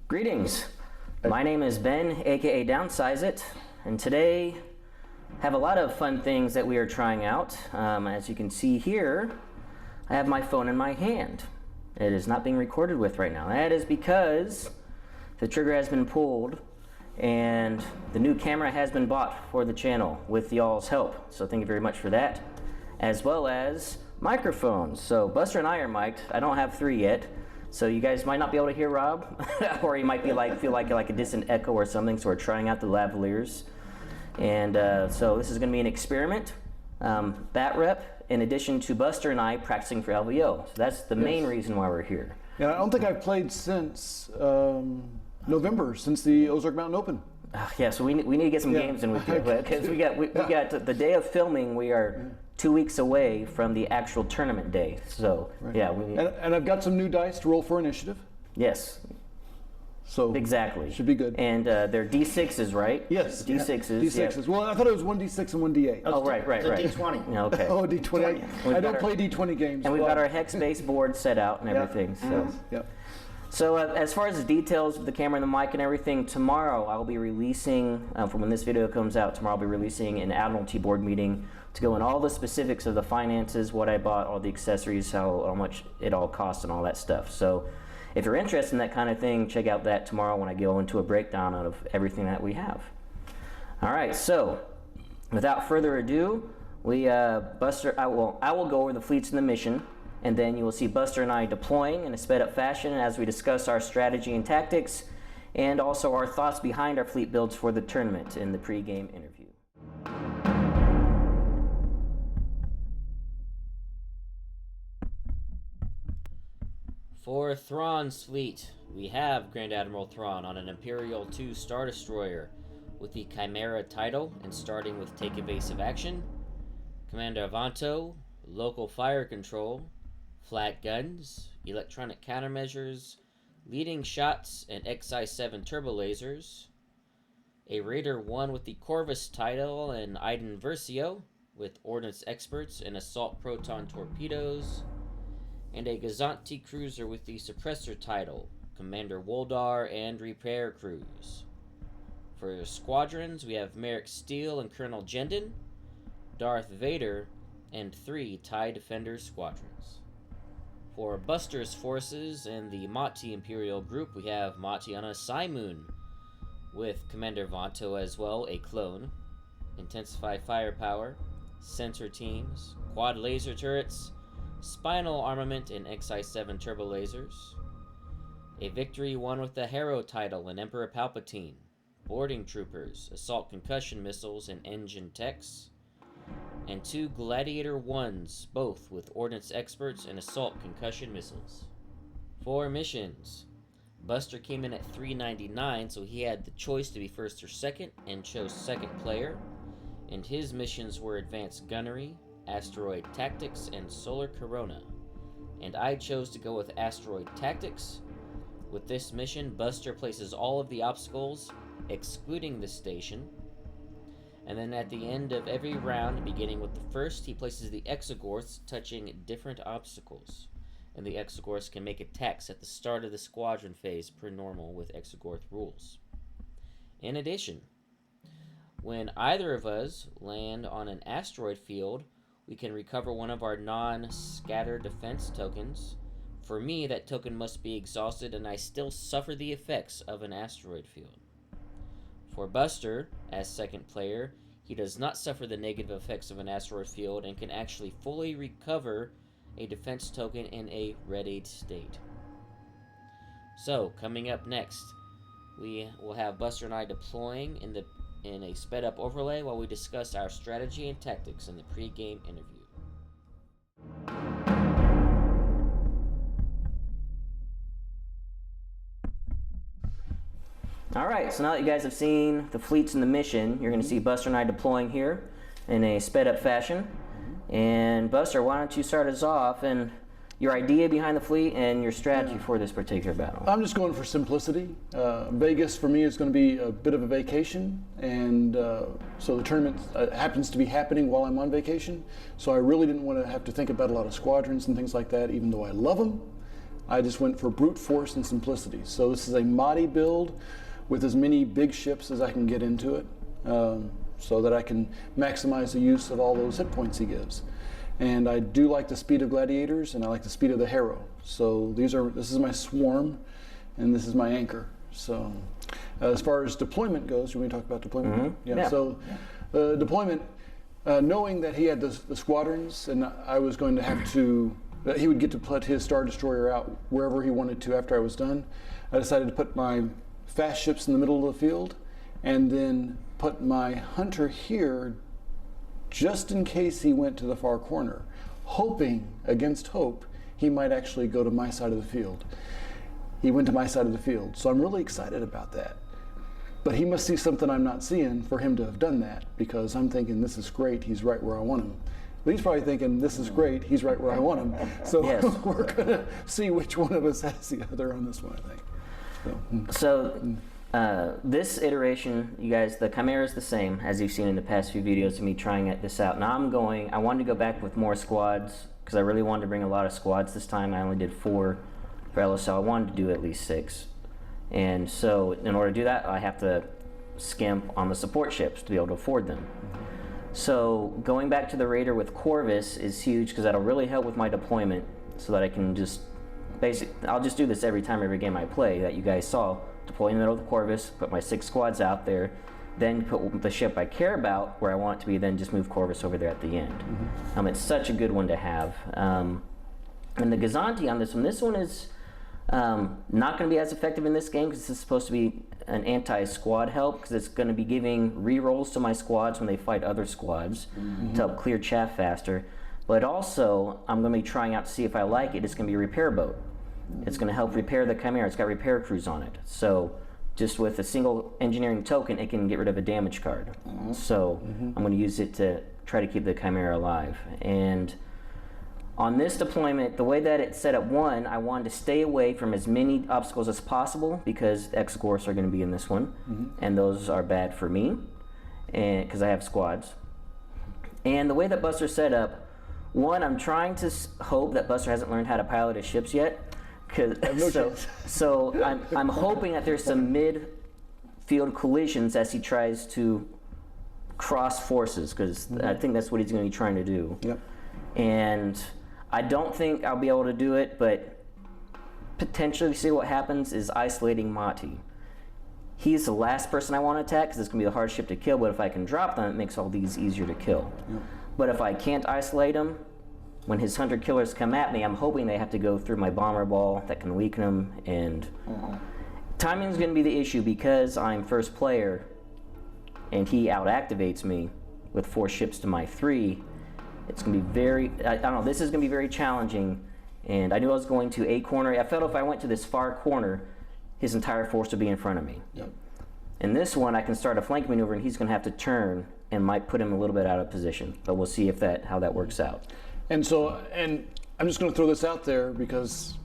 Greetings. My name is Ben, aka Downsize It, and today have a lot of fun things that we are trying out. As you can see here, I have my phone in my hand. It is not being recorded with right now. That is because the trigger has been pulled and the new camera has been bought for the channel with y'all's help. So thank you very much for that. As well as microphones. So Buster and I are mic'd. I don't have 3 yet. So you guys might not be able to hear Rob, or you might be feel like a distant echo or something. So we're trying out the lavaliers, and so this is going to be an experiment, bat rep, in addition to Buster and I practicing for LVO. So that's the main reason why we're here. Yeah, I don't think I've played since November, since the Ozark Mountain Open. Yeah, so we need to get some games in with you, because we got the day of filming. We are 2 weeks away from the actual tournament day. So yeah, we need. And I've got some new dice to roll for initiative. Yes. So exactly. Should be good. And they're D6s, right? Yes. D6s. D6s. Yeah. Well, I thought it was 1D6 and 1D8. Oh, right. D20. Yeah, okay. Oh, D20. I don't play D20 games. And we've got our hex-based board set out and everything. So. Yeah. So as far as the details of the camera and the mic and everything, tomorrow I'll be releasing, from when this video comes out, tomorrow I'll be releasing an Admiralty board meeting to go in all the specifics of the finances, what I bought, all the accessories, how much it all costs and all that stuff. So if you're interested in that kind of thing, check out that tomorrow when I go into a breakdown of everything that we have. All right, so without further ado, Buster, I will go over the fleets and the mission, and then you will see Buster and I deploying in a sped up fashion as we discuss our strategy and tactics, and also our thoughts behind our fleet builds for the tournament in the pre-game interview. For Thrawn's fleet, we have Grand Admiral Thrawn on an Imperial II Star Destroyer with the Chimera title and starting with Take Evasive Action, Commander Vanto, Local Fire Control, Flat Guns, Electronic Countermeasures, Leading Shots, and XI-7 Turbo Lasers, a Raider 1 with the Corvus title and Iden Versio with Ordnance Experts and Assault Proton Torpedoes, and a Gazanti cruiser with the Suppressor title, Commander Woldar and Repair Crews. For squadrons, we have Merrick Steele and Colonel Jendon, Darth Vader, and 3 TIE Defender squadrons. For Buster's forces and the Motti Imperial group, we have Motti on a Simoon with Commander Vanto as well, a clone, Intensify Firepower, Sensor Teams, Quad Laser Turrets, Spinal Armament and XI-7 Turbo Lasers, a Victory 1 with the Harrow title and Emperor Palpatine, Boarding Troopers, Assault Concussion Missiles and Engine Techs, and 2 Gladiator 1s, both with Ordnance Experts and Assault Concussion Missiles. For missions, Buster came in at 399, so he had the choice to be first or second, and chose second player, and his missions were Advanced Gunnery, Asteroid Tactics, and Solar Corona, and I chose to go with Asteroid Tactics. With this mission, Buster places all of the obstacles, excluding the station, and then at the end of every round, beginning with the first, he places the Exogorths touching different obstacles, and the Exogorths can make attacks at the start of the squadron phase per normal with Exogorth rules. In addition, when either of us land on an asteroid field, we can recover one of our non-scatter defense tokens. For me, that token must be exhausted and I still suffer the effects of an asteroid field. For Buster, as second player, he does not suffer the negative effects of an asteroid field and can actually fully recover a defense token in a readied state. So, coming up next, we will have Buster and I deploying in a sped-up overlay while we discuss our strategy and tactics in the pre-game interview. All right, so now that you guys have seen the fleets and the mission, you're going to see Buster and I deploying here in a sped-up fashion. And Buster, why don't you start us off and your idea behind the fleet and your strategy for this particular battle? I'm just going for simplicity. Vegas for me is going to be a bit of a vacation, and so the tournament happens to be happening while I'm on vacation. So I really didn't want to have to think about a lot of squadrons and things like that, even though I love them. I just went for brute force and simplicity. So this is a Motti build with as many big ships as I can get into it, so that I can maximize the use of all those hit points he gives. And I do like the speed of gladiators, and I like the speed of the Harrow. So this is my swarm, and this is my anchor. So as far as deployment goes, you want to talk about deployment? Mm-hmm. Yeah. So deployment, knowing that he had the squadrons, and I was going to have to, that he would get to put his Star Destroyer out wherever he wanted to after I was done, I decided to put my fast ships in the middle of the field, and then put my hunter here just in case he went to the far corner, hoping against hope he might actually go to my side of the field. He went to my side of the field, so I'm really excited about that. But he must see something I'm not seeing for him to have done that, because I'm thinking, this is great, he's right where I want him. But he's probably thinking, this is great, he's right where I want him. So Yes. we're going to see which one of us has the other on this one, I think. So this iteration, you guys, the Chimera is the same as you've seen in the past few videos of me trying this out. Now I wanted to go back with more squads because I really wanted to bring a lot of squads this time. I only did 4 for LSL. I wanted to do at least 6. And so in order to do that, I have to skimp on the support ships to be able to afford them. So going back to the Raider with Corvus is huge because that'll really help with my deployment so that I can just I'll just do this every game I play that you guys saw. Deploy in the middle of the Corvus, put my 6 squads out there, then put the ship I care about where I want it to be, then just move Corvus over there at the end. It's such a good one to have. And the Gazanti on this one is not going to be as effective in this game because this is supposed to be an anti-squad help because it's going to be giving re-rolls to my squads when they fight other squads to help clear chaff faster. But also, I'm going to be trying out to see if I like it. It's going to be a repair boat. It's going to help repair the Chimera. It's got repair crews on it. So just with a single engineering token, it can get rid of a damage card. So I'm going to use it to try to keep the Chimera alive. And on this deployment, the way that it's set up, I wanted to stay away from as many obstacles as possible because X-Gorse are going to be in this one. And those are bad for me because I have squads. And the way that Buster's set up, I'm trying to hope that Buster hasn't learned how to pilot his ships yet. So I'm hoping that there's some mid-field collisions as he tries to cross forces, because I think that's what he's going to be trying to do. Yep. And I don't think I'll be able to do it, but potentially see what happens is isolating Motti. He's the last person I want to attack because it's going to be the hard ship to kill, but if I can drop them, it makes all these easier to kill. Yep. But if I can't isolate him, when his hunter killers come at me, I'm hoping they have to go through my bomber ball that can weaken him, and timing is going to be the issue because I'm first player and he out-activates me with 4 ships to my 3. It's going to be this is going to be very challenging, and I knew I was going to a corner. I felt if I went to this far corner, his entire force would be in front of me. Yep. In this one, I can start a flank maneuver and he's going to have to turn and might put him a little bit out of position, but we'll see how that works out. And I'm just going to throw this out there because,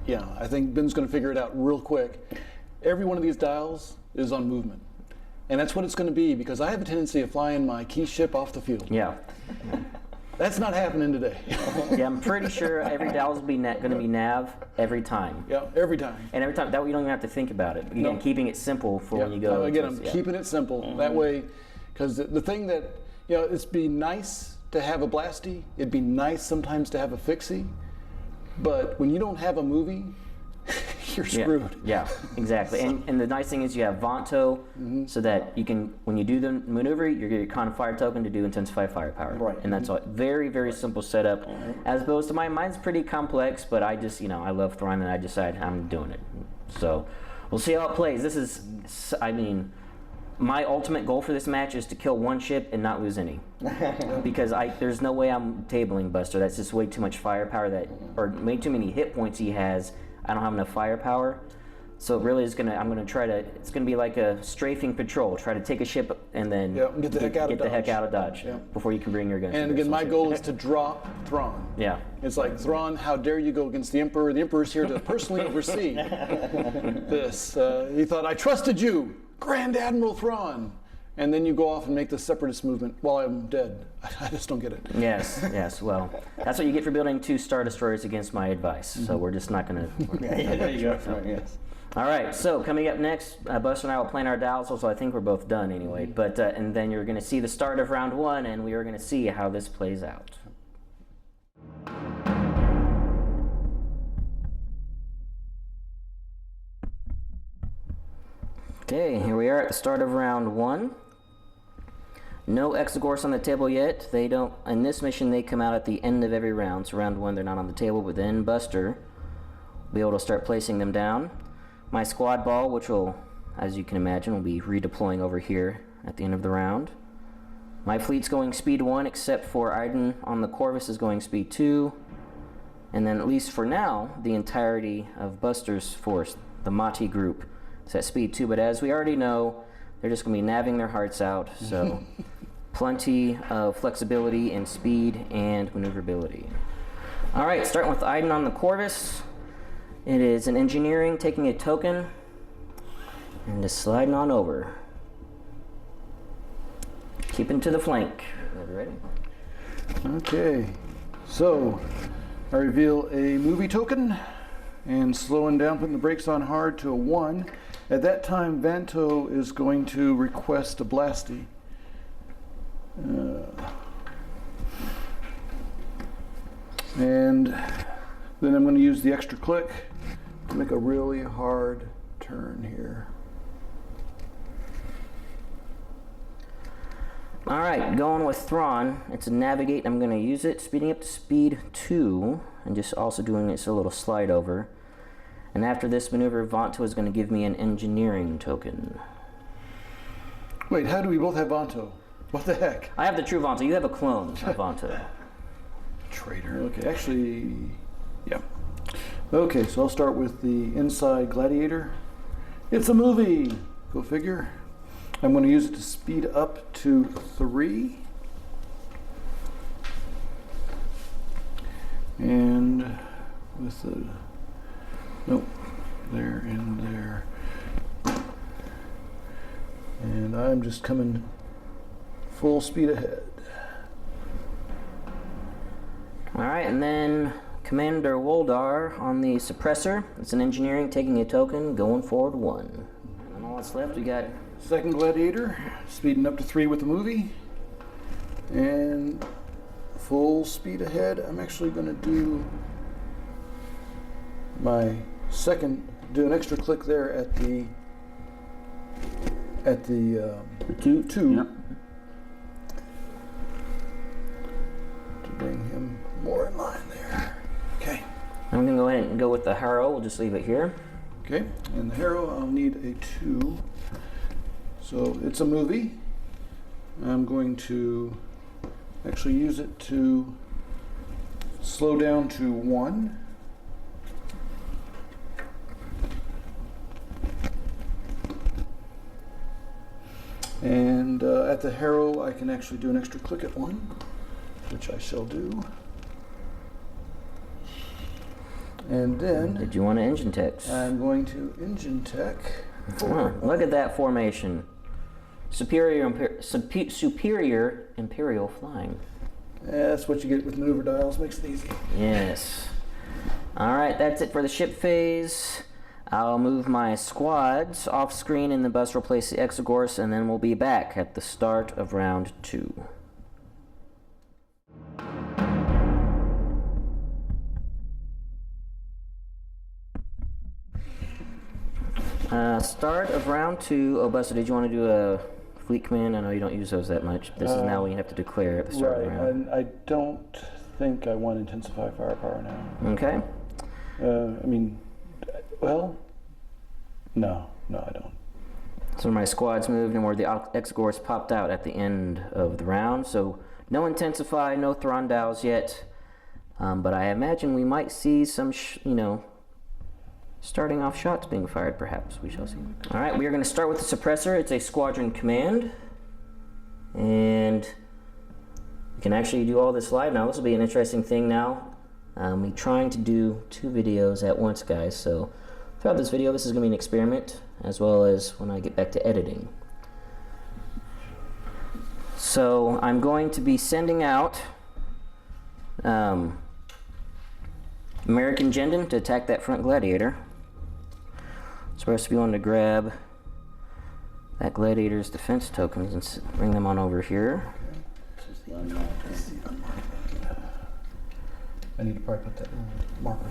I think Ben's going to figure it out real quick. Every one of these dials is on movement. And that's what it's going to be because I have a tendency of flying my key ship off the field. Yeah. That's not happening today. Yeah, I'm pretty sure every dial is going to be nav every time. Yeah, every time. And every time, that way you don't even have to think about it. Again, keeping it simple for when you go. Again, I'm keeping it simple. That way, because the thing that, it'd be nice to have a blasty. It'd be nice sometimes to have a fixie. But when you don't have a movie, you're screwed. Yeah, exactly. And the nice thing is you have Vanto, so that you can, when you do the maneuver, you get your con fire token to do intensify firepower. Right. And that's all. Very, very simple setup. As opposed to mine's pretty complex, but I just, I love Thrawn and I decide I'm doing it. So we'll see how it plays. This is, my ultimate goal for this match is to kill 1 ship and not lose any. Because there's no way I'm tabling Buster. That's just way too much firepower or way too many hit points he has. I don't have enough firepower. So it really is I'm going to try to, it's going to be like a strafing patrol. Try to take a ship and then get the heck out of Dodge before you can bring your guns. And again, my goal is to drop Thrawn. Yeah. It's like, Thrawn, how dare you go against the Emperor? The Emperor's here to personally oversee this. He thought, I trusted you, Grand Admiral Thrawn. and then you go off and make the separatist movement while I'm dead. I just don't get it. Yes, yes. Well, that's what you get for building 2 Star Destroyers against my advice. So we're just not going to. Yeah, there you go. Yes. All right. So coming up next, Buster and I will plan our dials. So I think we're both done anyway. But and then you're going to see the start of round 1, and we are going to see how this plays out. Okay, here we are at the start of round 1. No Exogorse on the table yet. They don't. In this mission, they come out at the end of every round. So round 1, they're not on the table, but then Buster will be able to start placing them down. My squad ball, which will, as you can imagine, will be redeploying over here at the end of the round. My fleet's going speed 1, except for Iden on the Corvus is going speed 2. And then, at least for now, the entirety of Buster's force, the Motti group, is at speed 2. But as we already know, they're just going to be nabbing their hearts out. So, plenty of flexibility in speed and maneuverability. All right, starting with Iden on the Corvus. It is an engineering, taking a token, and just sliding on over. Keeping to the flank. You ready? Okay, so I reveal a movie token and slowing down, putting the brakes on hard to a 1. At that time, Vanto is going to request a Blasty. And then I'm going to use the extra click to make a really hard turn here. All right, going with Thrawn. It's a navigate. I'm going to use it, speeding up to speed 2, and just also doing this a little slide over. And after this maneuver, Vanto is going to give me an engineering token. Wait, how do we both have Vanto? What the heck? I have the true Vanto. You have a clone of Vanto. Traitor. Okay, actually, yeah. Okay, so I'll start with the inside gladiator. It's a movie. Go figure. I'm going to use it to speed up to 3. And with the, nope, there and there. And I'm just coming full speed ahead. All right, and then Commander Woldar on the suppressor. It's an engineering, taking a token, going forward 1. And all that's left, we got Second gladiator, speeding up to 3 with the movie. And full speed ahead. I'm actually going to do my second, do an extra click there at the two. Yep. To bring him more in line there. Okay. I'm going to go ahead and go with the Harrow. We'll just leave it here. Okay, and the Harrow, I'll need a 2. So it's a movie. I'm going to actually use it to slow down to 1. And at the Harrow, I can actually do an extra click at 1, which I shall do. And then Did you want to engine text? I'm going to engine tech. Look at that formation. Superior Imperial flying. That's what you get with maneuver dials. Makes it easy. Yes. All right, that's it for the ship phase. I'll move my squads off screen and the bus will place the Exogorse, and then we'll be back at the start of round 2. Start of round 2. Oh, Buster, did you want to do a fleet command? I know you don't use those that much. This is now when you have to declare at the start of the round. And I don't think I want to intensify firepower now. Okay. I mean, well, no, I don't. So my squad's moved and where the Exogorse popped out at the end of the round. So no intensify, no Thrawn dials yet. But I imagine we might see some, starting off shots being fired, perhaps. We shall see. All right, we are going to start with the suppressor. It's a squadron command. And we can actually do all this live now. This will be an interesting thing now. We're trying to do 2 videos at once, guys. So throughout this video, this is going to be an experiment, as well as when I get back to editing. So I'm going to be sending out American Gendon to attack that front gladiator. So we're supposed to be wanting to grab that gladiator's defense tokens and bring them on over here. I need to probably put that marker.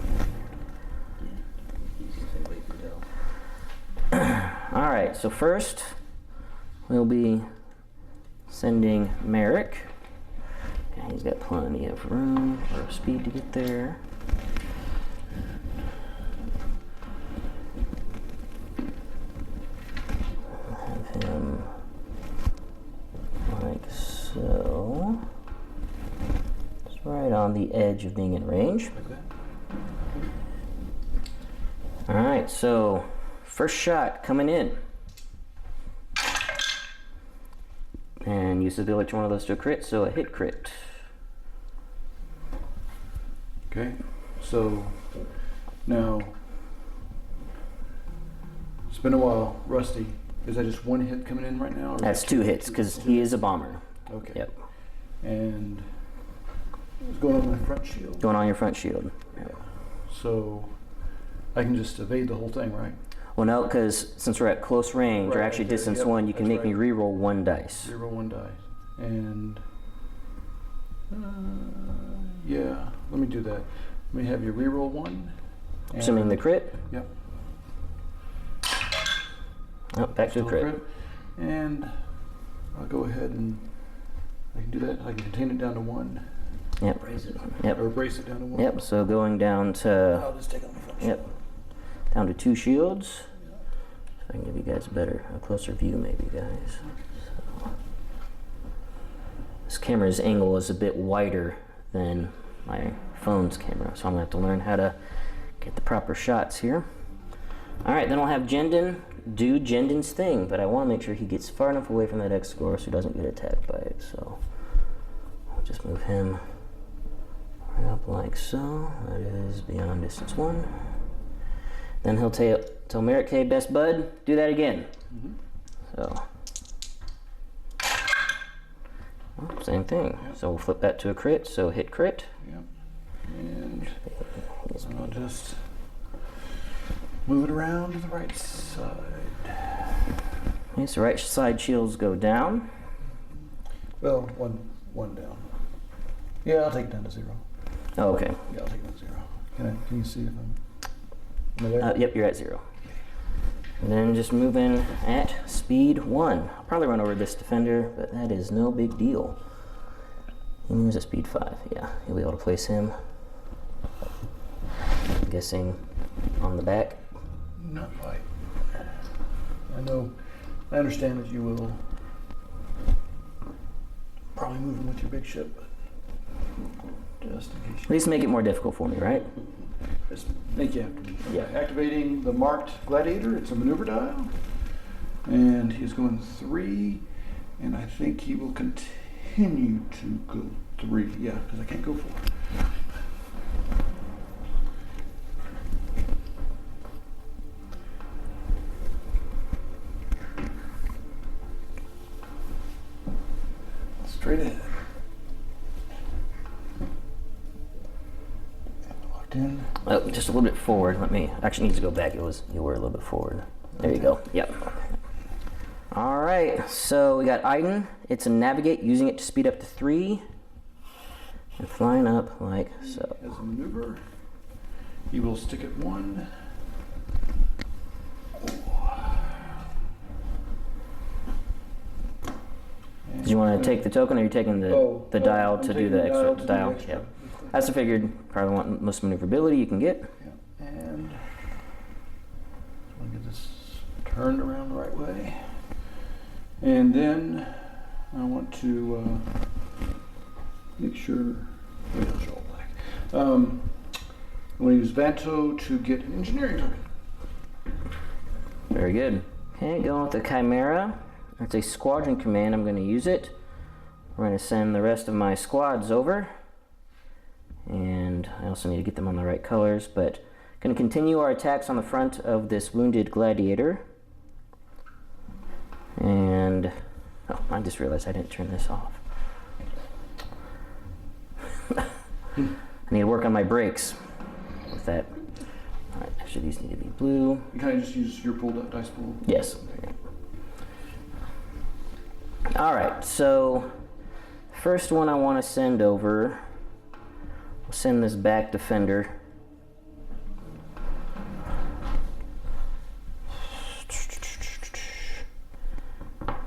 Alright, so first we'll be sending Merrick. Okay, he's got plenty of room or speed to get there. Have him like so. It's right on the edge of being in range. Alright, so first shot coming in. And use the ability to one of those to a crit, so a hit crit. Okay, so now it's been a while. Rusty, is that just one hit coming in right now? Or That's 2 hits, because he is a bomber. Okay. Yep. And it's going on my front shield. Going on your front shield. Yep. So I can just evade the whole thing, right? Well, no, because since we're at close range, or Right, actually okay, distance yep, 1, you can that's make me right. re-roll 1 dice. 0-1 die. And yeah, let me do that. Let me have you re-roll 1. Assuming the crit. Yep. Oh, back to Still the a crit. And I'll go ahead and I can do that. I can contain it down to 1. Yep. Yep. Or brace it down to 1. Yep. So going down to I'll just take it on the front. yep, down to 2 shields. So I can give you guys a closer view, maybe, guys. So, this camera's angle is a bit wider than my phone's camera, so I'm gonna have to learn how to get the proper shots here. All right, then I'll have Gendon do Gendon's thing, but I want to make sure he gets far enough away from that X score so he doesn't get attacked by it. So I'll just move him right up like so. That is beyond distance 1. Then he'll tell Merrick, hey, best bud, do that again. So, well, same thing. Yep. So we'll flip that to a crit, so hit crit. Yep. And I'll just move it around to the right side. Okay, so right side shields go down. Well, one down. Yeah, I'll take it down to 0. Oh, okay. Yeah, I'll take it down to 0. Can you see if am I there? Yep, you're at 0. And then just move in at speed 1. I'll probably run over this defender, but that is no big deal. He moves at speed 5. Yeah, you'll be able to place him. I'm guessing on the back. Not quite. I understand that you will probably move him with your big ship, but just in case. At least make it more difficult for me, right? Just make you have to. Yeah. Activating the marked gladiator. It's a maneuver dial, and he's going 3, and I think he will continue to go 3. Yeah, because I can't go 4. Straight ahead. Locked in. Oh, just a little bit forward. Actually need to go back. You were a little bit forward. There you go. Yep. All right, so we got Iden. It's a navigate, using it to speed up to 3. And flying up like so. As a maneuver, he will stick at 1. Do you want to take the token, or are you taking the dial I'm to do taking the extra to do dial? the extra. Yep. As I figured, probably want most maneuverability you can get. Yeah. And I want to get this turned around the right way. And then I want to make sure. Wait, I'll show all black. I'm going to use Vanto to get an engineering token. Very good. Okay, going with the Chimera. It's a squadron command. I'm going to use it. We're going to send the rest of my squads over. And I also need to get them on the right colors, but going to continue our attacks on the front of this wounded gladiator. And Oh, I just realized I didn't turn this off. I need to work on my brakes with that. All right, actually these need to be blue. You kind of just use your pulled up dice pool. Yes. All right, so first one I want to send over, we'll send this back defender.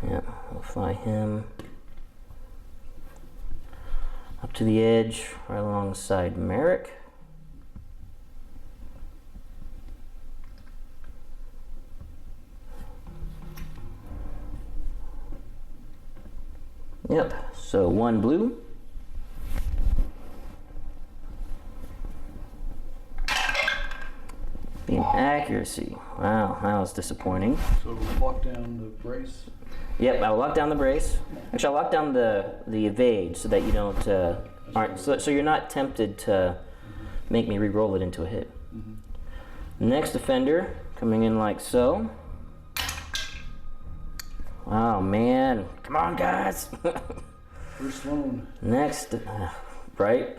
Yeah, we'll fly him up to the edge, right alongside Merrick. Yep, so 1 blue. The accuracy. Wow, that was disappointing. So lock down the brace. Yep, I'll lock down the brace. Actually, I'll lock down the evade so that you don't aren't so you're not tempted to make me re-roll it into a hit. Next defender coming in like so. Oh man, come on guys. Where's Sloan? Next, right?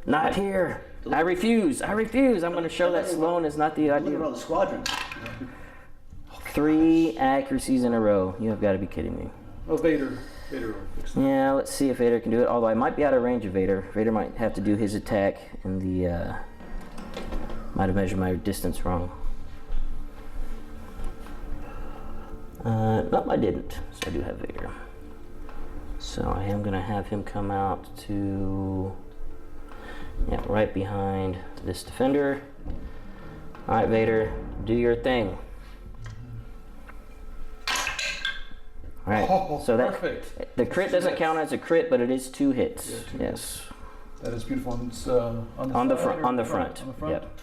Not here. I refuse. I'm going to show that Sloan is not the Look at ideal. all the squadrons. 3 accuracies in a row. You have got to be kidding me. Oh, Vader will fix it. Yeah, let's see if Vader can do it. Although I might be out of range of Vader. Vader might have to do his attack in the. Might have measured my distance wrong. Nope, I didn't. So I do have Vader. So I am going to have him come out to. Yeah, right behind this defender. All right, Vader, do your thing. All right, Oh, so that perfect. the crit doesn't count as a crit, but it is 2 hits. Yeah, 2 yes. That is beautiful. And it's on the On the side front. or On the front. On the front. Yep.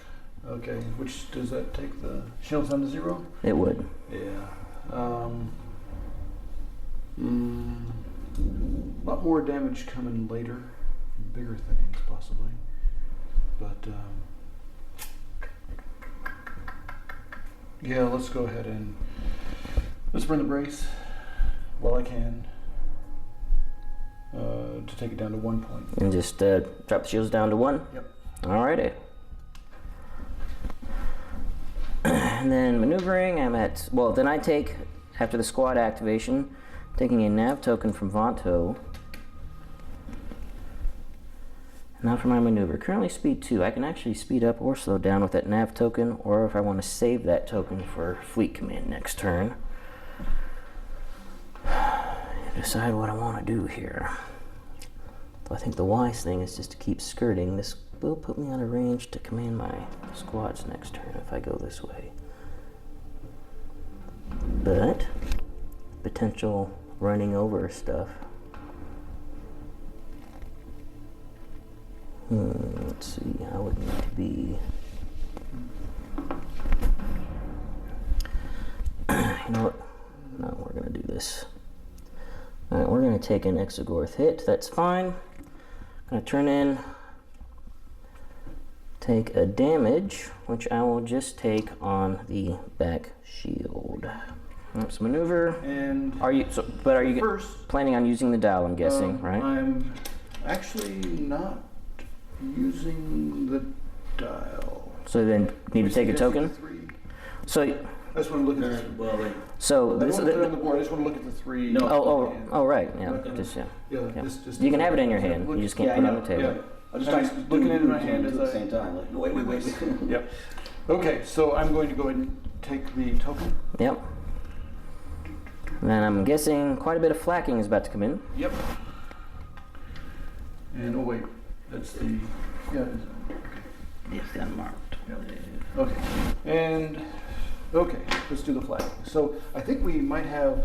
Okay. Which does that take the shields down to 0? It would. Yeah. A lot more damage coming later from bigger things, possibly. But yeah, let's go ahead and let's burn the brace while I can to take it down to 1 point. And just drop the shields down to 1. Yep. Alrighty. And then maneuvering, I'm at, well, then I take, after the squad activation, taking a nav token from Vanto. Now for my maneuver. Currently speed 2. I can actually speed up or slow down with that nav token, or if I want to save that token for fleet command next turn. Decide what I want to do here. I think the wise thing is just to keep skirting. This will put me out of range to command my squads next turn if I go this way. But potential running over stuff. Let's see, I would need to be. You know what? No, we're gonna do this. Alright, we're gonna take an Exogorth hit, that's fine. Gonna turn in, take a damage, which I will just take on the back shield. Let's maneuver. And Are you? But are you first, planning on using the dial? I'm guessing, right? I'm actually not using the dial. So then, need to take a token. 3. So, I just want to look at the Well, wait. so I don't this. want to put it on the board. I just want to look at the 3. No. Oh, right. Yeah, Okay. just yeah. Yeah, Yeah. just You can have it in your hand. You just can't Yeah, put it I on know. the table. Yeah. I just I'm started looking at it in my hand at as the I. same time. Like, no, wait. Yep. Okay, so I'm going to go ahead and take the token. Yep. And then I'm guessing quite a bit of flacking is about to come in. Yep. And oh wait, that's the It's unmarked. okay. And okay, let's do the flag. So I think we might have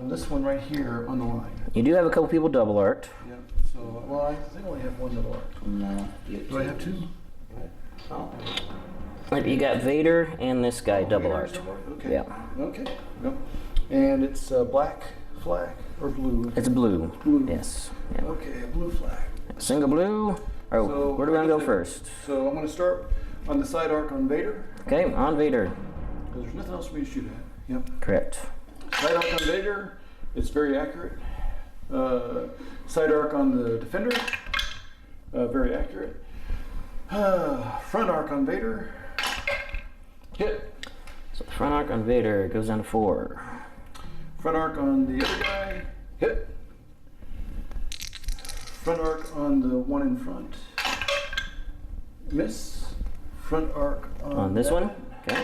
this one right here on the line. You do have a couple people double arced. Yeah. So well, I think I only have one double arc. No. Do I have 2? Oh. You got Vader and this guy double arced. Okay. Yeah. Okay. Yep. And it's black flag or blue. It's blue. Blue. Yes. Yeah. Okay, a blue flag. Single blue. Oh, So, where do we want to go first? So I'm going to start on the side arc on Vader. Okay, on Vader. Because there's nothing else for me to shoot at. Yep. Correct. Side arc on Vader. It's very accurate. Side arc on the Defender. Very accurate. Front arc on Vader. Hit. So the front arc on Vader goes down to 4. Front arc on the other guy. Hit. Front arc on the one in front. Miss. Front arc On this that one? Okay.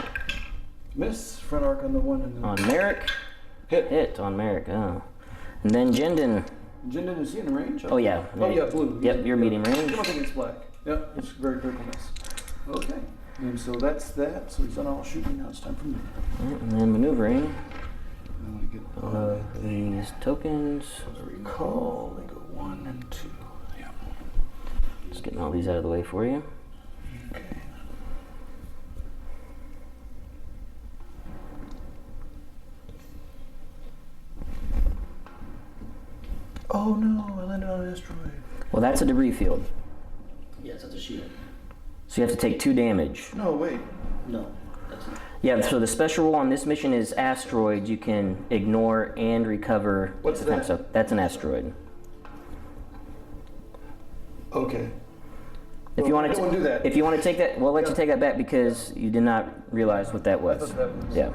Miss. Front arc on the one in the On Merrick. hit. Hit on Merrick. Oh. And then Jindin. Jindin, is he in range? Oh, yeah. Oh yeah, blue. Yep, you're medium I range. don't think it's black. Yep, it's very critical miss. Okay. And so that's that. So he's done all shooting. Now it's time for me. Alright, and then maneuvering. I want to get These tokens. recall. They go 1 and 2. Yeah. Just getting all these out of the way for you. Okay. Oh no! I landed on an asteroid. Well, that's a debris field. Yes, that's a shield. So you have to take 2 damage. No, wait. No, that's not. Yeah, so the special rule on this mission is asteroids you can ignore and recover. What's defense that? of. That's an asteroid. Okay. If you want I to, don't wanna do that. if you want to take that, we'll let you Yeah. take that back because you did not realize what that I was. thought that was. Yeah,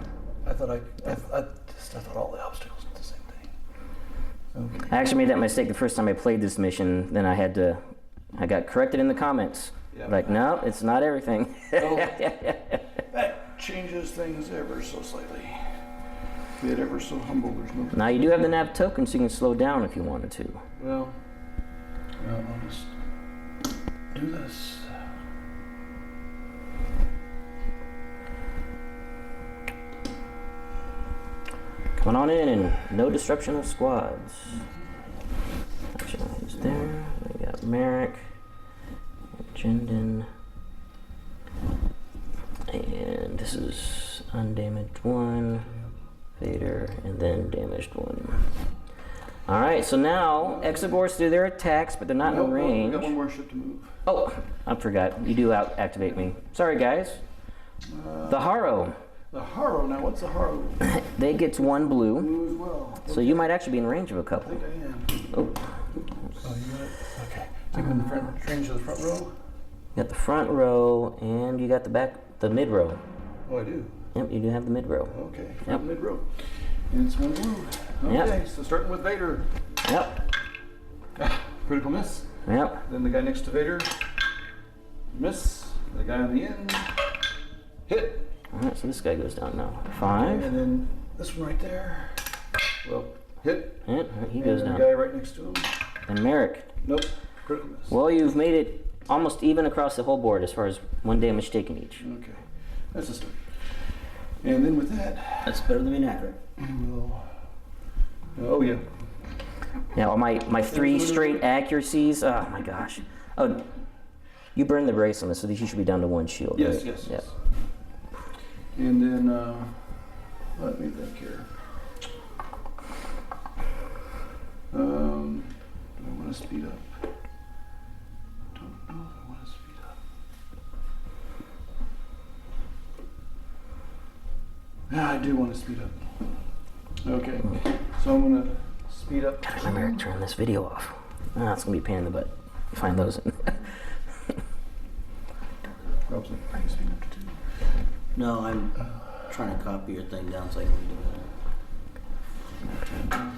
I thought I thought all the obstacles were the same thing. Okay. I actually made that mistake the first time I played this mission. Then I got corrected in the comments. Yeah. Like, no, it's not everything. Oh, that changes things ever so slightly. Be it ever so humble, there's no. Now you do have the nav token, so you can slow down if you wanted to. Well, I'll just do this. Coming on in, and no disruption of squads. Actually, who's there? We got Merrick, Jindin, and this is undamaged 1, Vader, and then damaged 1. All right, so now Exogors do their attacks, but they're not Nope, in nope, we range. got one more ship to move. Oh, I forgot. You do activate me. Sorry, guys. The Harrow. The Harrow. Now, what's the Harrow? They gets 1 blue, Blue as well. so you might actually be in range of a I couple. think I am. Oh, Oh, you got it. Okay. Take them in the front range of the front row. you got the front row, and you got the mid row. Oh, I do. Yep, you do have the mid row. Okay. Yep. Front mid row. And it's 1 blue. Yep. Okay. So starting with Vader. Yep, Critical miss. yep. Then the guy next to Vader. Miss. The guy on the end. Hit. All right, so this guy goes down now. 5. And then this one right there. Well, hit. Yep, he goes and down. the guy right next to him. And Merrick. Nope. Critical miss. Well, you've made it almost even across the whole board as far as 1 damage taken each. Okay. That's a start. And then with that, That's better than being accurate. we'll. Oh, yeah. Now, my 3 straight accuracies, oh my gosh. Oh, you burned the brace on this, so you should be down to 1 shield. Yes, right? yes, Yep. yes. And then, let me think here. Do I want to speed up? Don't know if I want to speed up. Yeah, I do want to speed up. Okay, so I'm going to speed up. Gotta remember to turn this video off. Ah, it's gonna be a pain in the butt. Find those. Rob's like, I can speed up to 2. No, I'm trying to copy your thing down so I can do that. Okay.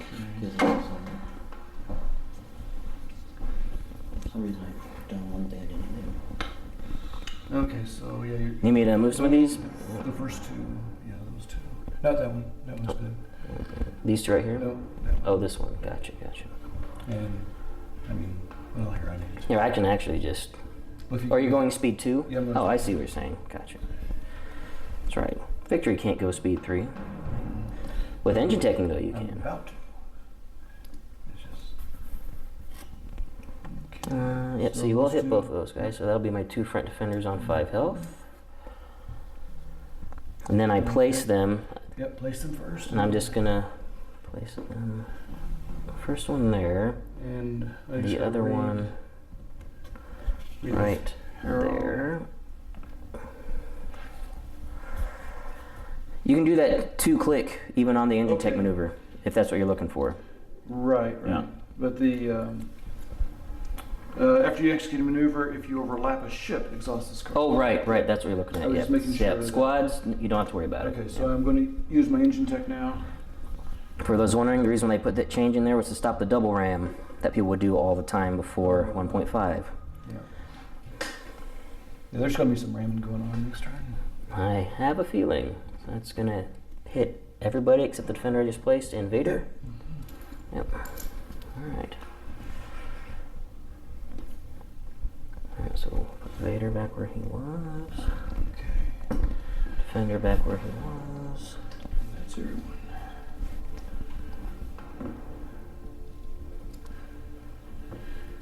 For some reason I done one thing I didn't do. Okay, so yeah, you're, Need me to move some of these? the first 2, yeah, those 2. Not that one. That one's good. These 2 right here? No, that one. Oh, this one. Gotcha, gotcha. And I mean, well, here I need. Here, I can actually just. Well, if you Are you can- going speed 2? Yeah, I'm going Oh, I speed see what you're saying. Gotcha. That's right. Victory can't go speed 3. With engine taking, though, you I'm can. about to. It's just. Yep, so So you will those hit 2. both of those guys. So that'll be my 2 front defenders on 5 health. And then I place them, Yep, place them first. and I'm just gonna place them. First one there, And I just the gotta other read- one read right Arrow. there. You can do that 2-click even on the engine tech Okay. maneuver if that's what you're looking for. Right. Yeah. But the after you execute a maneuver, if you overlap a ship, exhaust this card. Oh, right, that's what you're looking at. I was just making sure Yeah, that- squads, you don't have to worry about Okay, it. so I'm going to use my engine tech now. For those wondering, the reason they put that change in there was to stop the double ram that people would do all the time before 1.5. Yeah, there's going to be some ramming going on next turn. I have a feeling that's going to hit everybody except the defender I just placed and Vader. Yep. Alright. Alright, so we'll put Vader back where he was. Okay. Defender back where he was. That's everyone.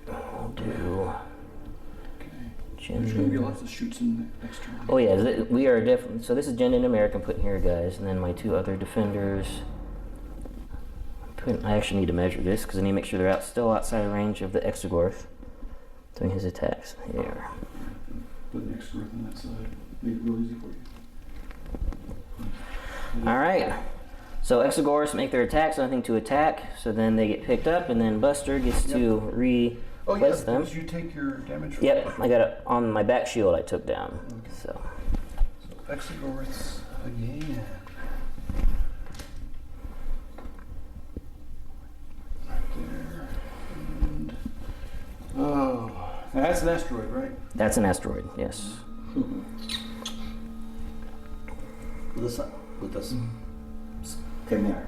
We'll do. Okay. There's going to be lots of shoots in the next turn. Oh yeah, we are definitely. So this is Jen and American putting here, guys, and then my two other defenders. I actually need to measure this because I need to make sure they're still outside of range of the Exogorth doing his attacks. Here. Put an extra on that side. Make it real easy for you. All right. So Exogorths make their attacks, nothing to attack. So then they get picked up, and then Buster gets to replace them. Because you take your damage from Yep, I got it on my back shield. I took down. Okay. So Exogorths again. Right there. And, oh, now that's an asteroid, right? that's an asteroid. Yes. With this Chimera.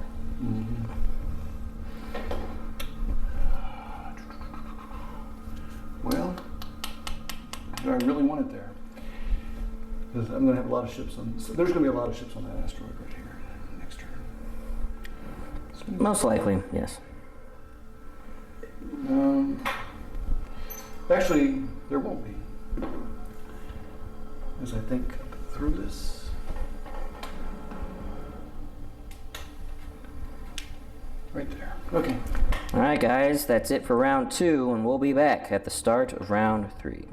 Well, do I really want it there? Because I'm going to have a lot of ships on. So there's going to be a lot of ships on that asteroid right here next turn. Most likely, yes. Actually, there won't be. As I think through this. Right there. Okay. All right, guys, that's it for round 2, and we'll be back at the start of round 3.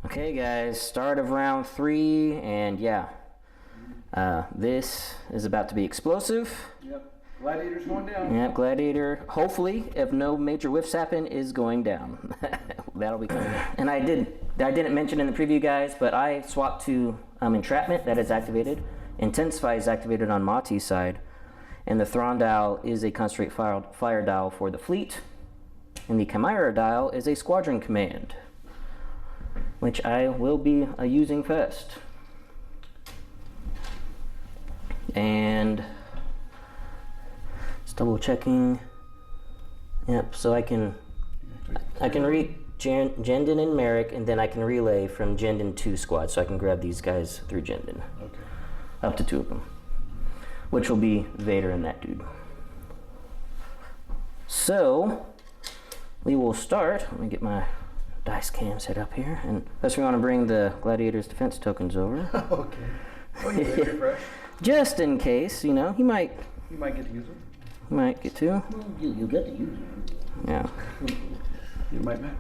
Okay, guys, start of round 3, and yeah, this is about to be explosive. Yep. Gladiator's going down. Yep, Gladiator, hopefully, if no major whiffs happen, is going down. That'll be coming. And I didn't mention in the preview, guys, but I swapped to Entrapment, that is activated. Intensify is activated on Motti's side. And the Thrawn dial is a concentrate fire dial for the fleet. And the Chimera dial is a squadron command, which I will be using first. And just double checking. Yep, so I can read Jendon and Merrick, and then I can relay from Jendon to squad, so I can grab these guys through Jendon. Okay. Up to 2 of them, which will be Vader and that dude. So we will start. Let me get my dice cam set up here, and first we want to bring the Gladiator's defense tokens over. Okay. Oh, you did refresh. Just in case, you know, he might You might get to use them. get to. Well, you get to use it. Yeah. You might matter.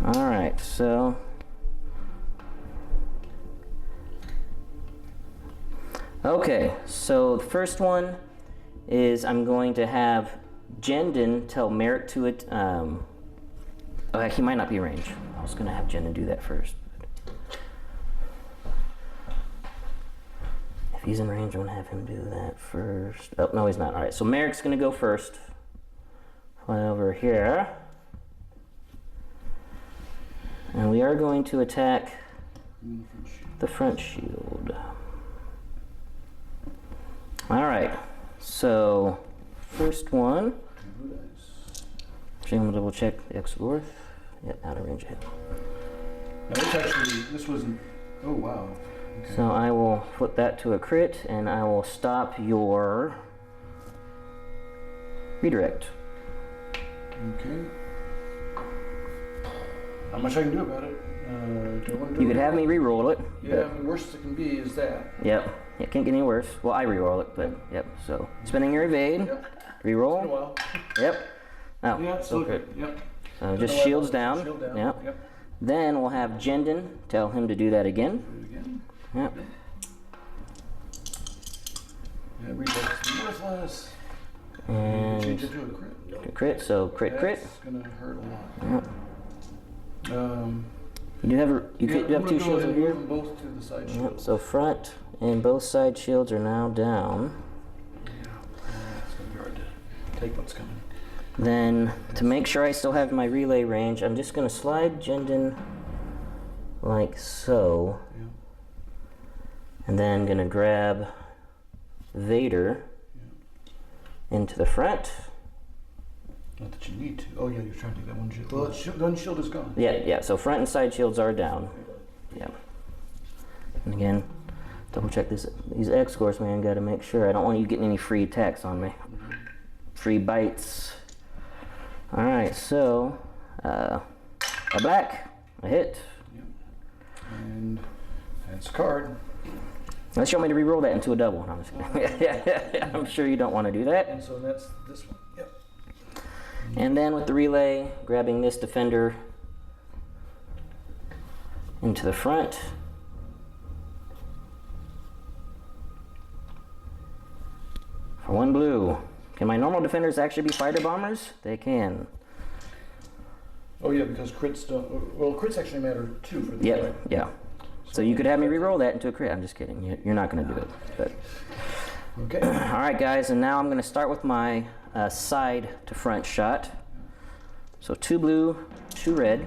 All right, so okay, so the first one is I'm going to have Jendon tell Merrick to it. He might not be in range. I was going to have Jendon do that first. If he's in range, I'm going to have him do that first. Oh, no, he's not. All right, so Merrick's going to go first. Fly over here. And we are going to attack the front shield. All right, so first one. Actually, I'm gonna double check the Exogorth. Yep, out of range hit. Now this wasn't, oh wow. Okay. So I will flip that to a crit, and I will stop your redirect. Okay. Not much I can do about it. Do I want to do You could have me re-roll it. Yeah, I mean, worst it can be is that. Yep, it can't get any worse. Well, I re-roll it, but yep. So spending your evade, Yep. Been a re-roll. while. Yep. Oh, Yeah, it's still still crit. good. Yep. So just Been a while. shields down. Shield down. Yep. Yep. Then we'll have Jendon tell him to do that again. Do it again. Yep. Yeah, reflex worthless. And Change it to a crit. crit, so crit. That's gonna hurt a lot. Yep. You do have two shields over here. Both to the side Yep. shields. So front and both side shields are now down. Yeah, it's gonna be hard to take what's coming. Then to make sure I still have my relay range, I'm just gonna slide Jendon like so, Yeah. and then gonna grab Vader into the front. Not that you need to. Oh yeah, you're trying to take that one shield. Well, one shield is gone. Yeah. So front and side shields are down. Yeah. And again, double check these X scores, man. Got to make sure. I don't want you getting any free attacks on me. Free bites. All right. So a black, a hit. Yep. And that's a card. Unless you want me to re-roll that into a double. No, I'm just kidding. I'm sure you don't want to do that. And so that's this one. Yep. And then with the relay, grabbing this defender into the front. For one blue. Can my normal defenders actually be fighter bombers? They can. Oh yeah, because crits don't. Well, crits actually matter too for the Yep, yeah. So you could have me re-roll that into a crit. I'm just kidding. You're not going to do it. But. Okay. All right, guys, and now I'm going to start with my side to front shot. So 2 blue, 2 red.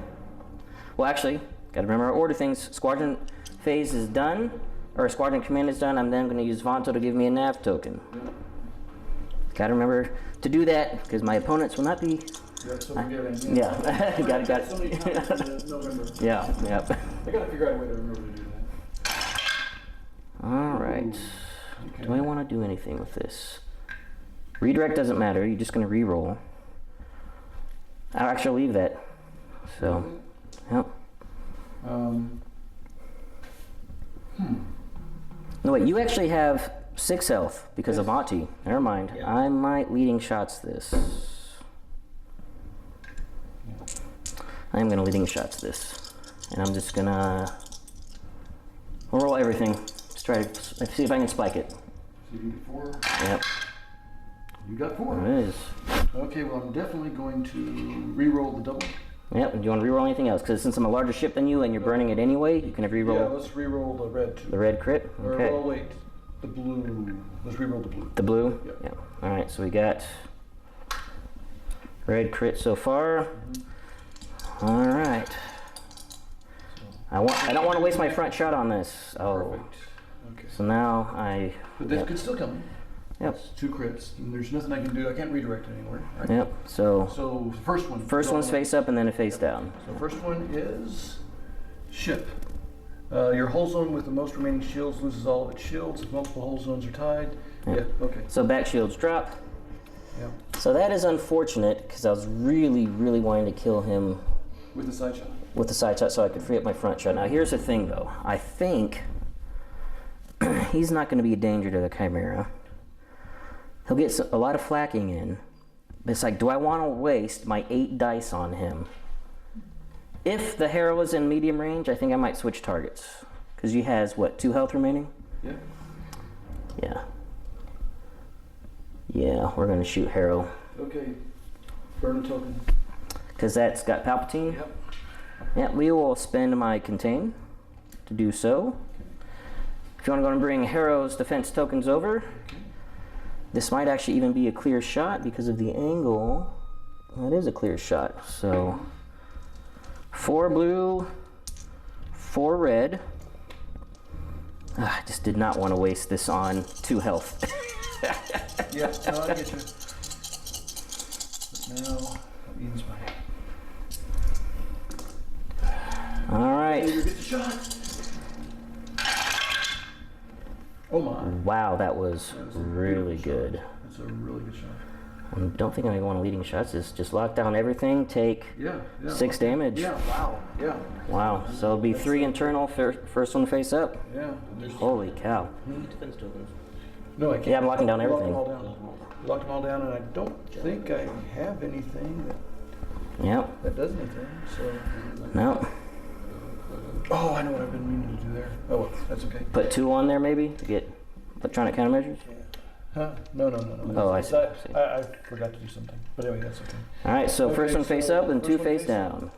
Well, actually, got to remember our order things. Squadron phase is done, or squadron command is done. I'm then going to use Vanto to give me a nav token. Got to remember to do that because my opponents will not be. So we're getting, Yeah, got it. So many times in November. Yeah. I got to figure out a way to remember to do that. All right. Okay. Do I want to do anything with this? Redirect doesn't matter. You're just going to re-roll. I'll actually leave that. So, yep. No, wait. You actually have 6 health because of Motti. Never mind. Yeah. I might leading shots this. I'm going to leading shots this. And I'm just going to roll everything. Just try to see if I can spike it. So you can get 4. Yep. You got 4. There it is. Okay, well I'm definitely going to re-roll the double. Yep. Do you want to re-roll anything else? Because since I'm a larger ship than you and you're burning it anyway, you can re-roll Yeah, let's re-roll the red too. the red crit. Okay. Or, well, wait, the blue. Let's re-roll the blue. The blue? Yep. Yeah. All right, so we got red crit so far. All right. I don't want to waste my front shot on this. Oh. Perfect. Okay. So now I. But this Yep. could still come. Yep. It's 2 crits. And there's nothing I can do. I can't redirect it anywhere. Right? Yep. So So the first one. first one's face up and then a face down. So first one is ship. Your hull zone with the most remaining shields loses all of its shields if multiple hull zones are tied. Yep. Yeah. Okay. So back shields drop. Yeah. So that is unfortunate because I was really wanting to kill him With the side shot. with the side shot so I could free up my front shot. Now here's the thing though. I think he's not going to be a danger to the Chimera. He'll get a lot of flacking in. But it's like, do I want to waste my 8 dice on him? If the Harrow is in medium range, I think I might switch targets. Because he has, what, 2 health remaining? Yeah. Yeah. Yeah, we're going to shoot Harrow. Okay. Burn a token. Because that's got Palpatine. Yep. Yeah, we will spend my contain to do so. If you want to go and bring Harrow's defense tokens over, Okay. this might actually even be a clear shot because of the angle. That is a clear shot. So 4 blue, 4 red. I just did not want to waste this on 2 health. Yeah, no, I get you. But now, that means my... All right. Tater gets a shot. Oh my. Wow, that was That was a really beautiful good. shot. That's a really good shot. I don't think I'm going to go on leading shots. Just lock down everything, take Yeah. 6 damage. Yeah, wow. Yeah. Wow, so it'll be 3 internal, first one face up. Yeah. Holy cow. Defense tokens. No, I can't. Yeah, I'm locking down Locked everything. them all down. Locked them all down, and I don't think I have anything Yep, that does anything. So no. Oh, I know what I've been meaning to do there. Oh, well, that's okay. Put 2 on there maybe to get electronic countermeasures? Huh? No. Oh, I see. I forgot to do something. But anyway, that's okay. Alright, so Okay, first one face so up and 2 first one face face down.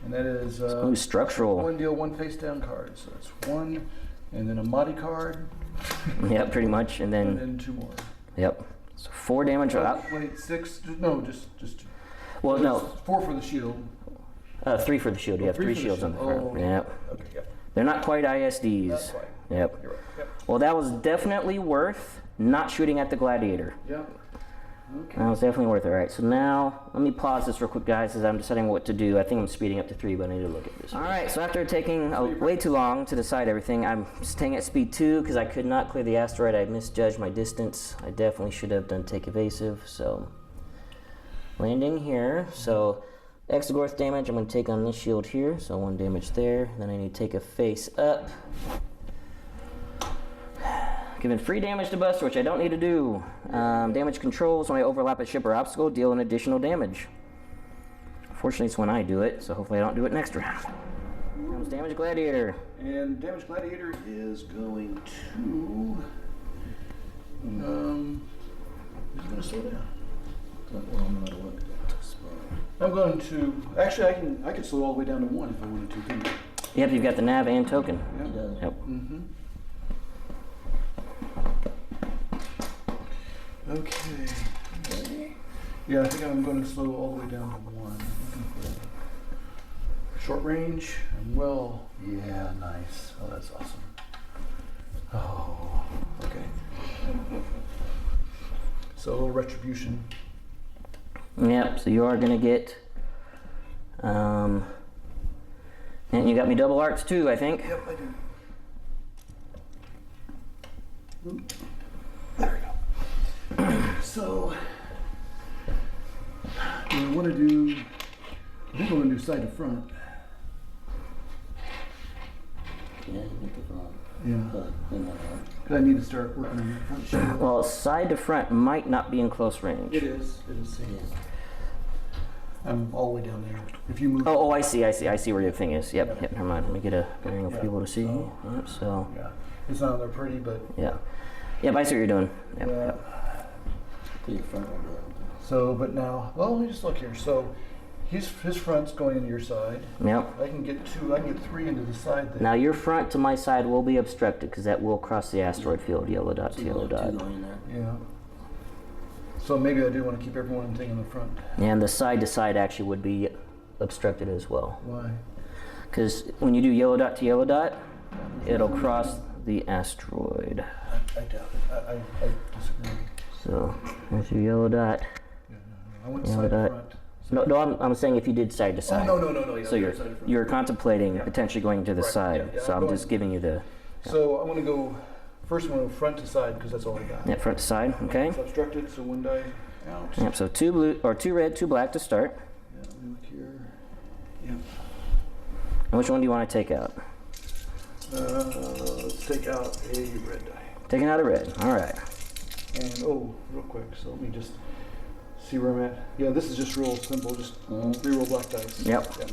And that is Ooh, structural. 1 deal, 1 face down card. So that's 1, and then a Motti card, Yep, pretty much. And and then, then 2 more. yep. So 4 damage. Oh, wait, 6? No, just 2. Well, So no. it's 4 for the shield. 3 for the shield. You have 3 3 for the shields on the shield. front. Oh, okay. Yep. Okay, yeah. They're not quite ISDs. That's fine. Yep. You're right. Yep. Well, that was definitely worth not shooting at the gladiator. Yep. Okay. That was definitely worth it. All right, so now let me pause this real quick, guys, as I'm deciding what to do. I think I'm speeding up to 3, but I need to look at this. All right, so after taking way too long to decide everything, I'm staying at speed 2 because I could not clear the asteroid. I misjudged my distance. I definitely should have done take evasive. So landing here. So Exogorth damage I'm going to take on this shield here. So 1 damage there. Then I need to take a face up. Giving free damage to Buster, which I don't need to do. Damage controls when I overlap a ship or obstacle, deal an additional damage. Fortunately, it's when I do it, so hopefully I don't do it next round. Comes damage gladiator. And damage gladiator is going to. He's going to slow down. Well, no matter what. I'm going to. Actually, I can slow all the way down to 1 if I wanted to. Couldn't I? Yep, you've got the nav and token. Yeah. He does. Yep. Mm-hmm. Okay. Yeah, I think I'm going to slow all the way down to 1. Short range. Well, yeah, nice. Oh, that's awesome. Oh, okay. So a little retribution. Yep, so you are going to get. And you got me double arcs too, I think. Yep, I do. Oop. There we go. So, do I want to do, I think I want to do side to front. Yeah, you get the front. Yeah. But, you know, Because I need to start working on the front shield. Well, side to front might not be in close range. It is. See. yeah. I'm all the way down there. If you move. Oh, I see where your thing is. Yep, never mind. Let me get a good angle for Yeah. people to see. Oh. Yep, so, Yeah. It's not that pretty, but. yeah. Yep, I see what you're doing. Yep, Yeah. yep. To your front one, So, but now, well, let me just look here. So, his front's going into your side. Yep. I can get 3 into the side there. Now your front to my side will be obstructed because that will cross the asteroid field, yellow dot to yellow two dot. going in there. Yeah. So maybe I do want to keep everyone thing in the front. And the side to side actually would be obstructed as well. Why? Because when you do yellow dot to yellow dot, it'll cross the asteroid. I doubt it. I disagree. So there's your yellow dot. Yeah, no. I went Yeah, side to that- front. No, I'm saying if you did side to side. Oh, no. Yeah, So side to front. you're contemplating Yeah. potentially going to the Right, side. yeah, So I'm I'm just going- giving you the So I want to go, first I'm going to go front to side because that's all I got. front to side. Okay. It's obstructed, so 1 die out. Yep. So 2 blue or 2 red, 2 black to start. Yeah, let me look here. Yep. And which one do you want to take out? Let's take out a red die. Taking out a red. All right. And, real quick, so let me just see where I'm at. Yeah, this is just real simple, just re-roll black dice. Yep. Yeah.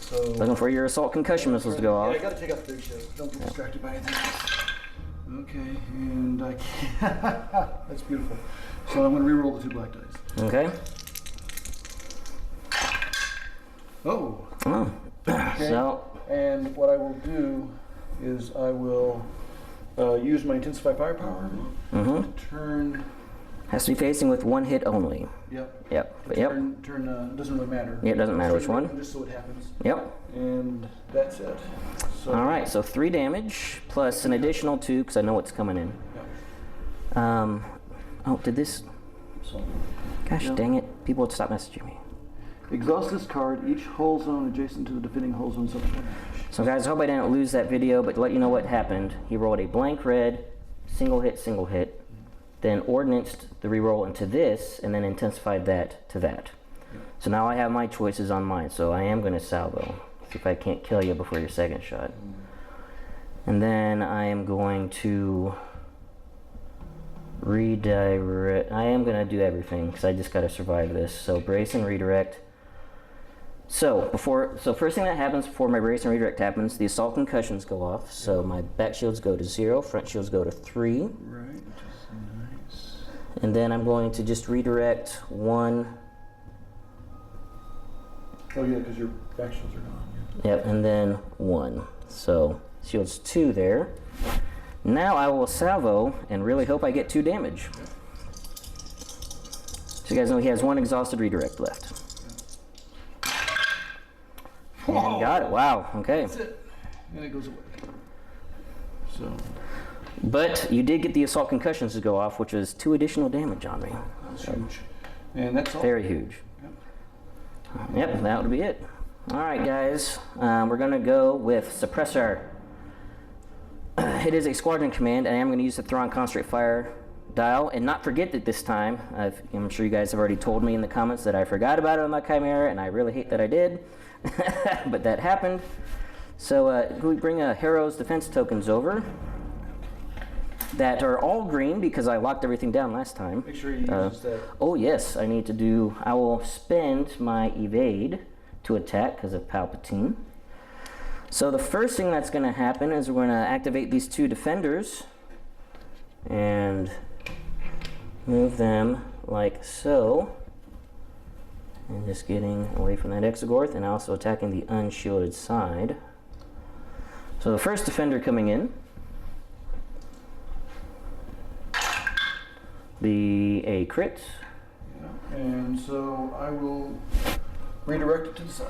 So, Looking for your assault concussion missiles to go yeah, off. I gotta take out the big shit. Don't get distracted by anything else. Okay, and I can't. That's beautiful. So I'm gonna re-roll the 2 black dice. Okay. Oh. Oh. Okay. So And what I will do is I will use my intensify firepower to turn. has to be facing with 1 hit only. Yep. Yep. But yep. Turn. Doesn't really matter. Yeah, it doesn't matter which one. Just so it happens. Yep. And that's it. So, All right. So 3 damage plus an additional 2 because I know what's coming in. Yeah. Oh, did this? So, Gosh Yeah. dang it! People would stop messaging me. Exhaust this card. Each hull zone adjacent to the defending hull zone subsequent damage. So guys, I hope I didn't lose that video, but to let you know what happened, he rolled a blank red, single hit, then ordnanced the reroll into this, and then intensified that to that. So now I have my choices on mine, so I am going to salvo. See if I can't kill you before your second shot. And then I am going to redirect. I am going to do everything, because I just got to survive this. So brace and redirect. So first thing that happens before my brace and redirect happens, the assault concussions go off. So my back shields go to 0, front shields go to 3. Right, which is nice. And then I'm going to just redirect 1. Oh yeah, because your back shields are gone. Yeah. Yep, and then 1. So shields 2 there. Now I will salvo and really hope I get 2 damage. So you guys know he has 1 exhausted redirect left. And got it. Wow. Okay. That's it. And it goes away. So. But you did get the assault concussions to go off, which is 2 additional damage on me. That's huge. And that's all. Very huge. Yep. Yep, that would be it. All right, guys. We're going to go with Suppressor. It is a squadron command, and I am going to use the Thrawn Concentrate Fire dial, and not forget that this time, I'm sure you guys have already told me in the comments that I forgot about it on my Chimera, and I really hate that I did, but that happened. So we bring Hero's defense tokens over that are all green because I locked everything down last time. Make sure you use that. Oh yes, I will spend my evade to attack because of Palpatine. So the first thing that's going to happen is we're going to activate these 2 defenders and move them like so. And just getting away from that Exogorth and also attacking the unshielded side. So the first defender coming in, be a crit. Yeah. And so I will redirect it to the side.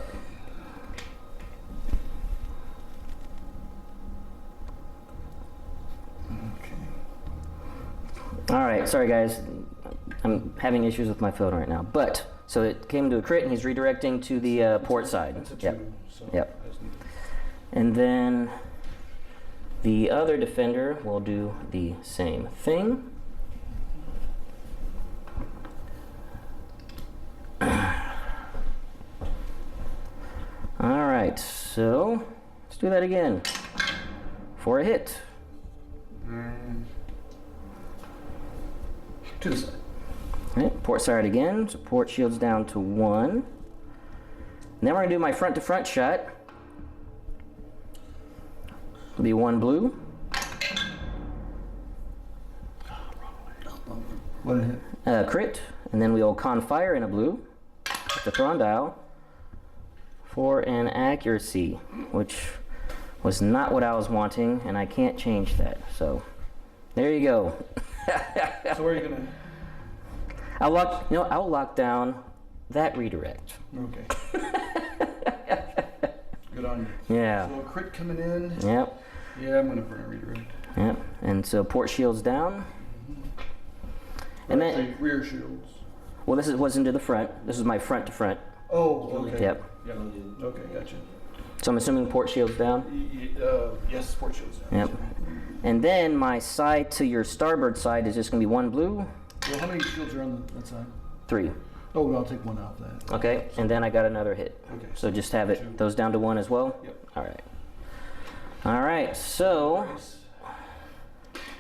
All right, sorry guys, I'm having issues with my phone right now. But so it came to a crit, and he's redirecting to the port side. That's a 2. Yep. So Yep. that's neat. And then the other defender will do the same thing. All right, so let's do that again for a hit. To the side. All right, port side again, so port shields down to 1. And then we're gonna do my front to front shot. It'll be 1 blue. What a hit. Crit, and then we'll con fire in a blue with the Thrawn dial for an accuracy, which was not what I was wanting, and I can't change that. So there you go. So where are you gonna? I'll lock down that redirect. Okay. Good on you. Yeah. So a crit coming in. Yep. Yeah, I'm gonna burn a redirect. Yep. And so port shields down. And Right, then, so rear shields. well, this was into the front. This is my front to front. Oh, okay. Yep. Yeah. Okay, gotcha. So I'm assuming port shields down. Yes, sport shields. Down. Yep. And then my side to your starboard side is just gonna be 1 blue, Well, how many shields are on that side? 3. Oh, well, I'll take 1 out of that. Okay. And then I got another hit. Okay. So just have it those down to 1 as well. Yep. All right. All right. So Nice.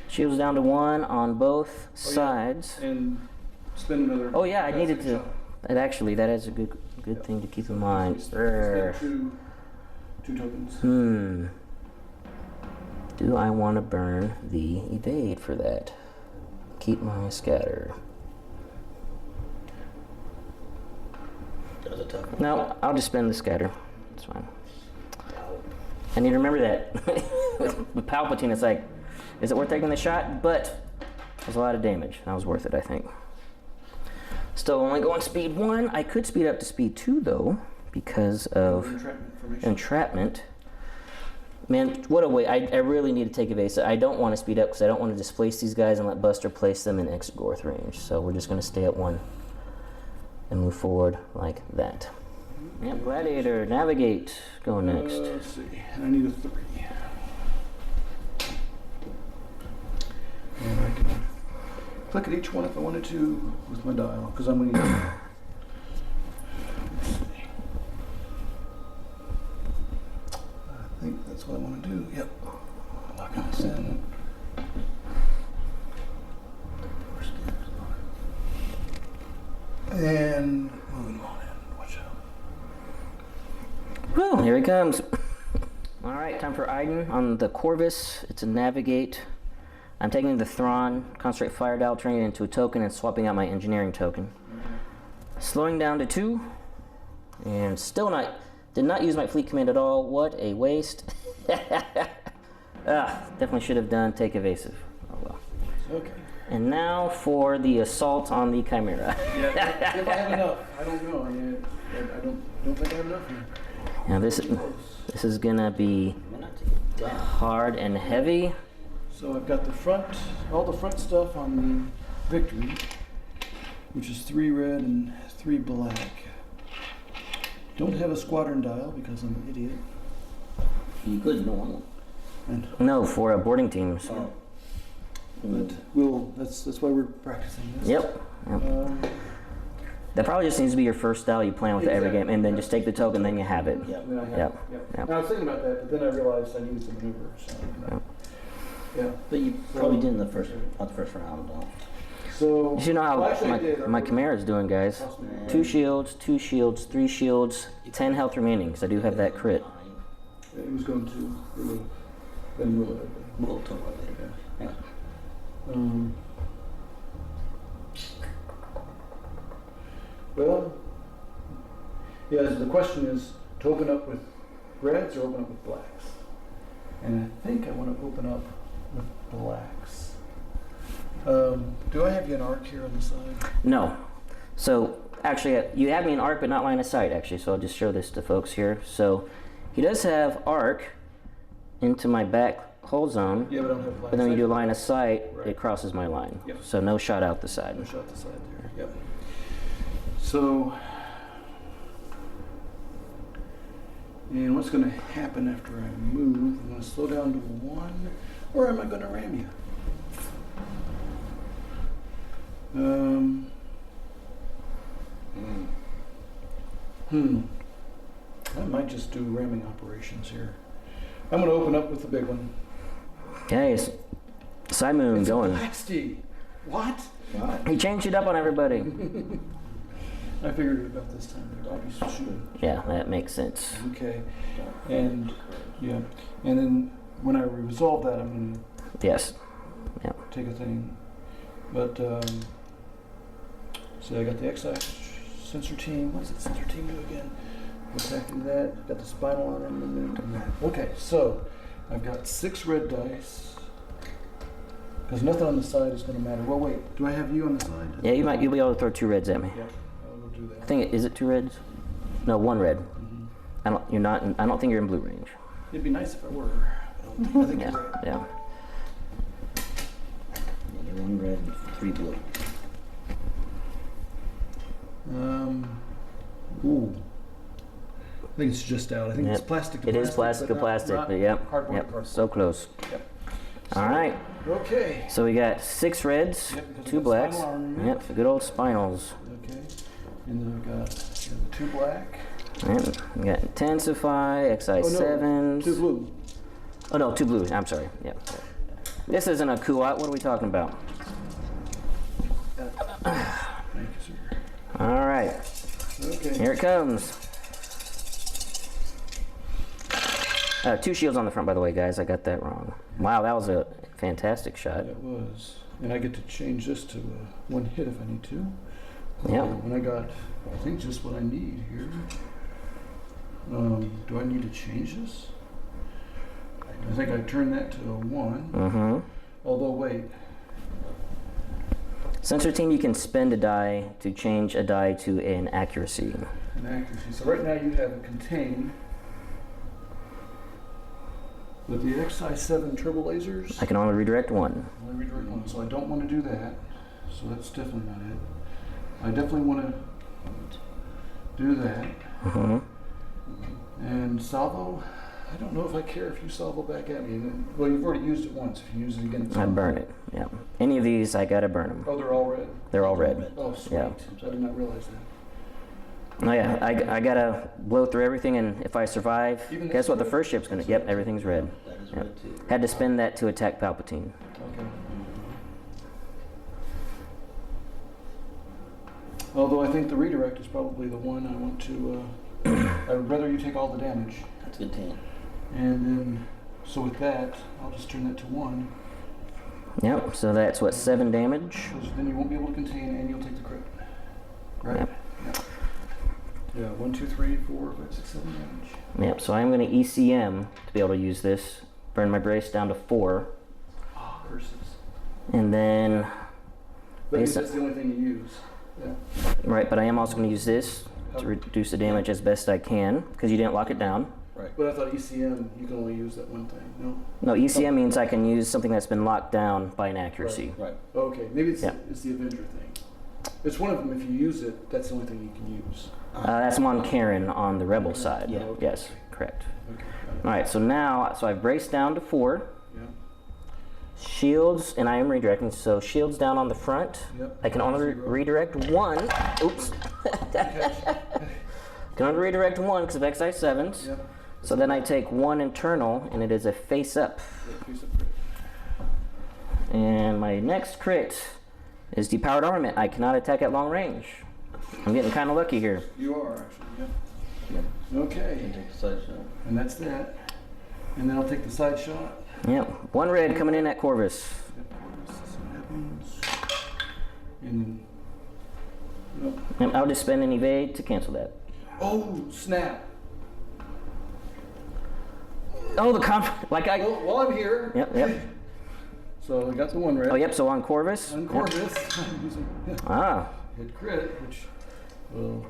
shields down to 1 on both Oh, yeah. sides. And spin another. Oh yeah, I needed second to. shot. That is a good thing to keep in mind. Spend 2 tokens. Do I want to burn the evade for that? Keep my scatter. That was a tough one. No, I'll just spend the scatter. It's fine. I need to remember that. With Palpatine, it's like, is it worth taking the shot? But there's a lot of damage. That was worth it, I think. Still only going speed 1. I could speed up to speed 2 though, because of Entrapment formation. entrapment. Man, what a way. I really need to take evasive. I don't want to speed up because I don't want to displace these guys and let Buster place them in Exogorth range. So we're just going to stay at 1 and move forward like that. Yep, Gladiator, navigate. Go next. Let's see. I need a 3. And I can click at each one if I wanted to with my dial, because I'm going to use it. Let's see. I think that's what I want to do. Yep. Locking this in. And moving on in. Watch out. Here he comes. All right, time for Iden on the Corvus. It's a navigate. I'm taking the Thrawn, concentrate fire dial, turning it into a token, and swapping out my engineering token. Slowing down to 2, and still did not use my fleet command at all. What a waste. Definitely should have done take evasive. Oh well. Okay. And now for the assault on the Chimera. Yeah, if I have enough. I don't know. I mean, I don't think I have enough here. Now this is gonna be hard and heavy. So I've got all the front stuff on the Victory, which is 3 red and 3 black. Don't have a squadron dial because I'm an idiot. You could normal. And, No, for boarding teams. Oh. but that's why we're practicing this. Yep. That probably just needs to be your first style you plan with every game, and then just take the token, then you have it. Yep. Then I have Yep. it. Yep. I was thinking about that, but then I realized I needed to maneuver. So, yeah. But you probably did in the first, not the first round, though. So You should know well, how actually I did. my Chimera is doing, guys. Cost me- 2 shields, 2 shields, 3 shields, 10 health remaining, because I do have that crit. It was going to. It would have been really ugly. We'll talk about it later. Yeah. Well, yeah, so the question is to open up with reds or open up with blacks? And I think I want to open up with blacks. Do I have you an arc here on the side? No. So, actually, you have me in arc, but not line of sight, actually, so I'll just show this to folks here. So, he does have arc into my back hull zone, Yeah, but I don't have line but then when you of do sight. line of sight, Right. it crosses my line. Yep. So, no shot out the side. No shot the side there. Yep. So, and what's going to happen after I move? I'm going to slow down to 1, or am I going to ram you? I might just do ramming operations here. I'm going to open up with the big one. Okay, side moon It's going. a Blacksty. What? Wow. He changed it up on everybody. I figured it about this time. I'll be shooting. Yeah, that makes sense. Okay. And yeah. And then when I resolve that, I'm going Yes. to take a thing. But see, I got the XI sensor team. What's the sensor team do again? Attacking that. Got the spinal armament and that. Okay, so I've got 6 red dice. Because nothing on the side is going to matter. Well, wait. Do I have you on the side? Yeah, you'll be able to throw 2 reds at me. Yeah, I'll do that. I think is it 2 reds? No, 1 red. Mhm. I don't think you're in blue range. It'd be nice if I were. I think Yeah, you're right. yeah. You get 1 red and 3 blue. Ooh. I think it's just out. I think it's Yep. plastic to It plastic. is plastic but to plastic, not but yep, cardboard to yep, cardboard. so close. Yep. All right, Okay. so we got 6 reds, Yep, because 2 of the blacks. spinal armament. Yep, the good old spinals. Okay. And then I've got the 2 black. Yep, we got Intensify, XI7s. 2 blue. Oh no, 2 blues. I'm sorry. Yep. This isn't a Kuat. What are we talking about? Thank you, sir. All right, Okay. here it comes. 2 shields on the front, by the way, guys. I got that wrong. Wow, that was a fantastic shot. That was. And I get to change this to 1 hit if I need to. Yeah. When I got, I think, just what I need here. Do I need to change this? I think I turned that to a 1. Mm-hmm. Although, wait. Sensor team, you can spend a die to change a die to an accuracy. An accuracy. So right now you have a contain. With the XI7 turbo lasers, I can only redirect 1. only redirect 1. So I don't want to do that. So that's definitely not it. I definitely want to do that. Mm-hmm. And salvo, I don't know if I care if you salvo back at me. Well, you've already used it once. If you use it again, it's I fine. burn it. Yeah. Any of these, I gotta burn them. Oh, they're all red. They're all red. Oh, sweet. Yeah. I did not realize that. Oh yeah, I gotta blow through everything, and if I survive, Even guess this what? The red? first ship's gonna. Yep, everything's red. That is Yep. red too. Had to spend that to attack Palpatine. Okay. Although I think the redirect is probably the one I want to. I would rather you take all the damage. It's a good 10. And then, so with that, I'll just turn that to 1. Yep, so that's what, 7 damage? Which then you won't be able to contain and you'll take the crit. Right? Yep. Yeah, 1, 2, 3, 4, 5, 6, 7 damage. Yep, so I'm going to ECM to be able to use this. Burn my brace down to 4. Oh, curses. And then, But that's the only thing you use. Yeah. right, but I am also going to use this to reduce the damage as best I can, because you didn't lock it down. Right. But I thought ECM, you can only use that one thing. No? No, ECM means I can use something that's been locked down by an accuracy. Right. Okay, maybe it's, Yeah. it's the Avenger thing. It's one of them. If you use it, that's the only thing you can use. That's Mon Karen on the Rebel side. Yeah. Okay. Yes, correct. Okay, got it. All right, so now, so I've braced down to 4. Yeah. Shields, and I am redirecting, so shields down on the front. Yep. I can only redirect 1. Oops. Can only redirect 1 because of XI 7s. Yep. So then I take 1 internal, and it is a face up. Yeah, piece of crit. And my next crit is depowered armament. I cannot attack at long range. I'm getting kind of lucky here. You are actually. Yep. Okay. You take the side shot. And that's that. And then I'll take the side shot. Yep, 1 red coming in at Corvus. Yep, this is what happens. And then. Nope. Yep, I'll just spend an evade to cancel that. Oh, snap. Oh, the like I. Well, while I'm here. Yep. So I got the 1 red. Oh, yep. So on Corvus. On Yep. Corvus, I'm using Ah, hit crit, which will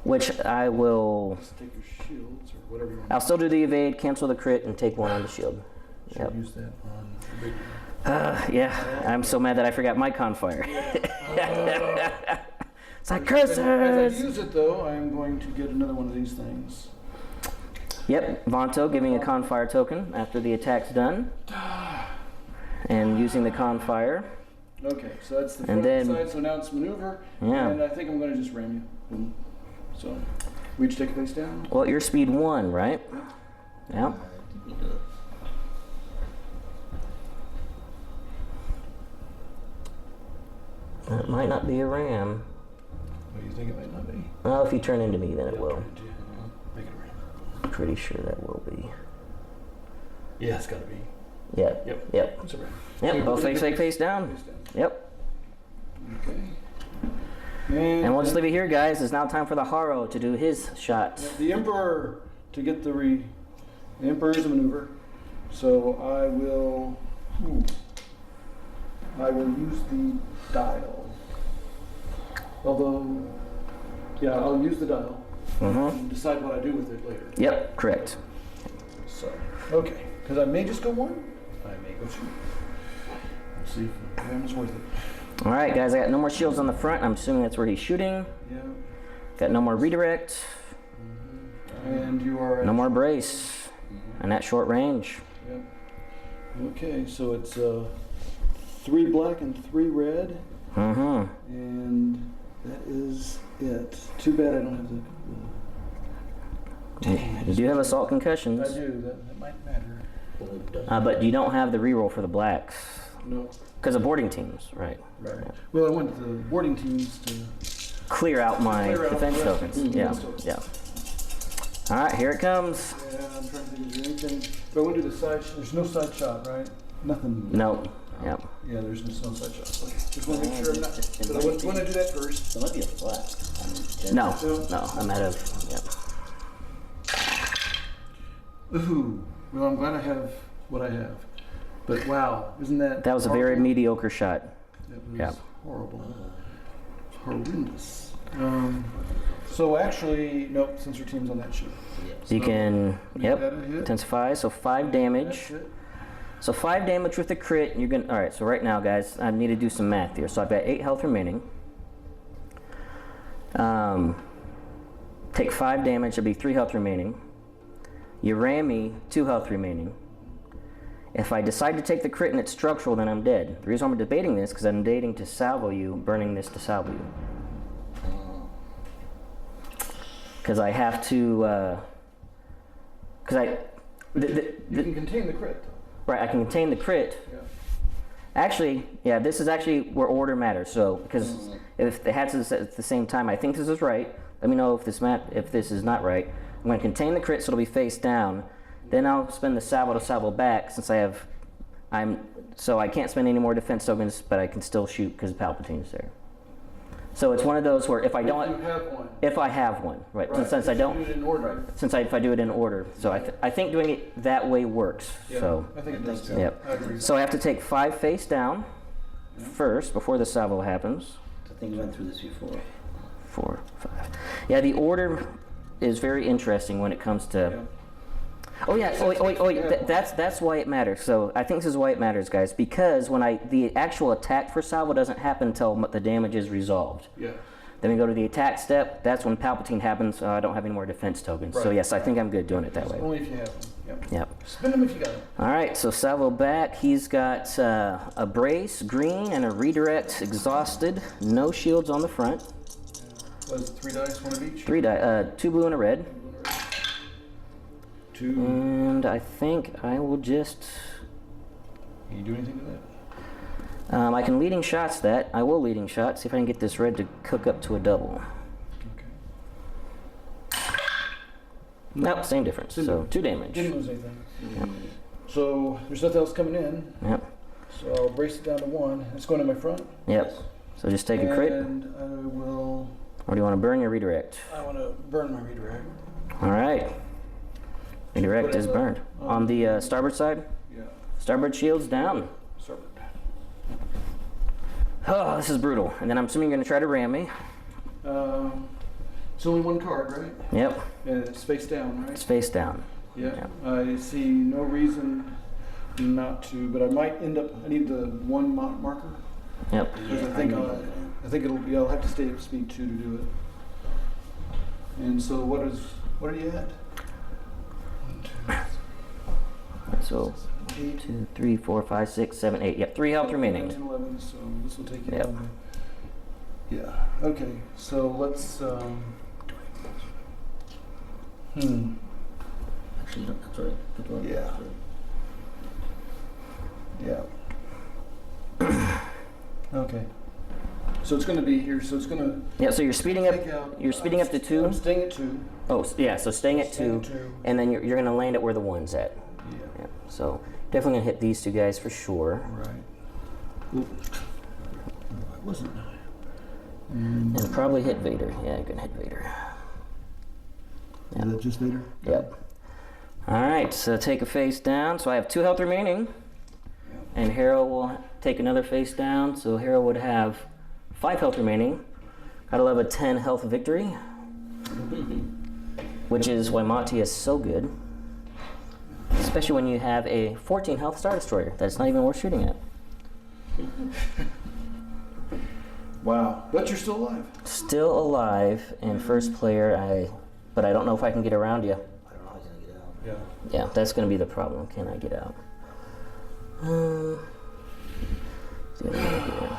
which I will. just take your shields or whatever you want. I'll still do the evade, cancel the crit, and take 1 on the shield. Should Yep. use that on the big one. Yeah, I'm so mad that I forgot my confire. It's like As I curses. use it though, I'm going to get another one of these things. Yep, Vanto giving a confire token after the attack's done, and using the confire. Okay, so that's the And front then- side. So now it's maneuver, Yeah. and I think I'm going to just ram you. Boom. So we each take a face down. Well, you're speed 1, right? Yeah. You do it. It might not be a ram. What do you think it might not be? Well, if you turn into me, then it will. Make it a ram. I'm pretty sure that will be. Yeah, it's got to be. Yep. Yep. Yep. It's a ram. Yep. Both face down. Face down. Yep. Okay. And we'll just leave it here, guys. It's now time for the Haro to do his shot. The Emperor to get the The Emperor is a maneuver, so I will use the dial. Although, yeah, I'll use the dial and decide what I do with it later. Yep. Correct. So, okay, because I may just go 1. I may go 2. Let's see if the ram is worth it. All right, guys. I got no more shields on the front. I'm assuming that's where he's shooting. Yeah. Got no more redirect. And you are at No more brace. And that short range. Yep. Okay, so it's 3 black and 3 red, Mm-hmm. and that is it. Too bad I don't have the. Dang, You do have assault I concussions. do. That might matter. But you don't have the reroll for the blacks. No. Because of boarding teams, right? Right. Well, I want the boarding teams to. Clear out my Clear out defense the rest. tokens. Mhm. Yeah, Defense tokens. yeah. All right, here it comes. Yeah, I'm trying to think. Is there anything? Do I want to do the side? There's no side shot, right? Nothing. No. Yep. Yeah, there's no side shot. Okay. Just want to make sure I'm not. But I want to do that first. There might be a flat. No. No. I'm out of. Yep. Ooh. Well, I'm glad I have what I have. But wow, isn't that? That was a very horrible? mediocre shot. That was Yeah. horrible. It's horrendous. So actually, nope. Since your team's on that ship, You can. Make that Yep. a hit. Intensify. So 5 damage. That's it. So 5 damage with the crit. You're gonna. All right. So right now, guys, I need to do some math here. So I've got 8 health remaining. Take 5 damage. There'll be 3 health remaining. You ram me, 2 health remaining. If I decide to take the crit and it's structural, then I'm dead. The reason I'm debating this because I'm debating to salvo you, burning this to salvo you. Because I have to. Because I. You can contain the crit, though. Right, I can contain the crit. Yeah. Actually, yeah, this is actually where order matters. So, because if it has to at the same time, I think this is right. Let me know if this is not right. going to contain the crit, so it'll be face down. Then I'll spend the salvo to salvo back since so I can't spend any more defense tokens, but I can still shoot because Palpatine's there. So it's one of those where if I don't, If you have one. if I have one, right? Since I If you don't, do it in order. if I do it in order, so I think doing it that way works. Yeah, So I think it does too. yep. I agree. So I have to take 5 face down first before the salvo happens. I think we went through this before. 4, 5. Yeah, the order is very interesting when it comes to. Yeah. Oh yeah. That's why it matters. So I think this is why it matters, guys, because when the actual attack for salvo doesn't happen until the damage is resolved. Yeah. Then we go to the attack step. That's when Palpatine happens. I don't have any more defense tokens. So Right. yes, I think I'm good doing it that way. Only if you have them. Yep. Yep. Spin them if you got them. All right. So salvo back. He's got a brace, green, and a redirect. Exhausted. No shields on the front. Was it 3 dice, 1 of each? 3 die. 2 blue and a red. 2. And I think I will just. Can you do anything to that? I can leading shots that. I will leading shot. See if I can get this red to cook up to a double. Okay. Nope, same difference. Same So difference. 2 damage. Didn't lose anything. So there's nothing else coming in. Yep. So I'll brace it down to 1. It's going in my front. Yep. So just take a crit. And I will. Or do you want to burn your redirect? I want to burn my redirect. All right. Redirect Put it is in burned. On the starboard side? Yeah. Starboard shields down. Starboard. Oh, this is brutal. And then I'm assuming you're going to try to ram me. It's only 1 card, right? Yep. And it's face down, right? It's face down. Yeah. I see no reason not to, but I might end up. I need the 1 marker. Yep. Because I think it'll be. I'll have to stay at speed 2 to do it. And so what are you at? 1, 2, So 1, 2, 3, 4, 5, 6, 7, 8. Yep. 3 health remaining. 10, 11. So this will take you Yep. down. Yeah. Okay. So let's. Actually, that's right. Put one. Yeah. Yeah. Okay. So it's going to be here. So it's going to. Yeah. So you're speeding up. Take out, You're speeding up to 2. I'm staying at 2. Oh, yeah. So staying at 2, Staying at 2. and then you're going to land it where the 1's at. Yeah. Yeah. So definitely gonna hit these 2 guys for sure. Right. Oop. I wasn't. And probably hit Vader. Yeah, you're gonna hit Vader. Is that just Vader? Yep. All right. So take a face down. So I have 2 health remaining, and Hero will take another face down. So Hero would have 5 health remaining. Gotta love a 10 health victory, which is why Motti is so good. Especially when you have a 14 health Star Destroyer that's not even worth shooting at. Wow. But you're still alive. Still alive and first player, but I don't know if I can get around you. I don't know how he's gonna get out. Yeah. Yeah, that's going to be the problem. Can I get out? See what I can do here.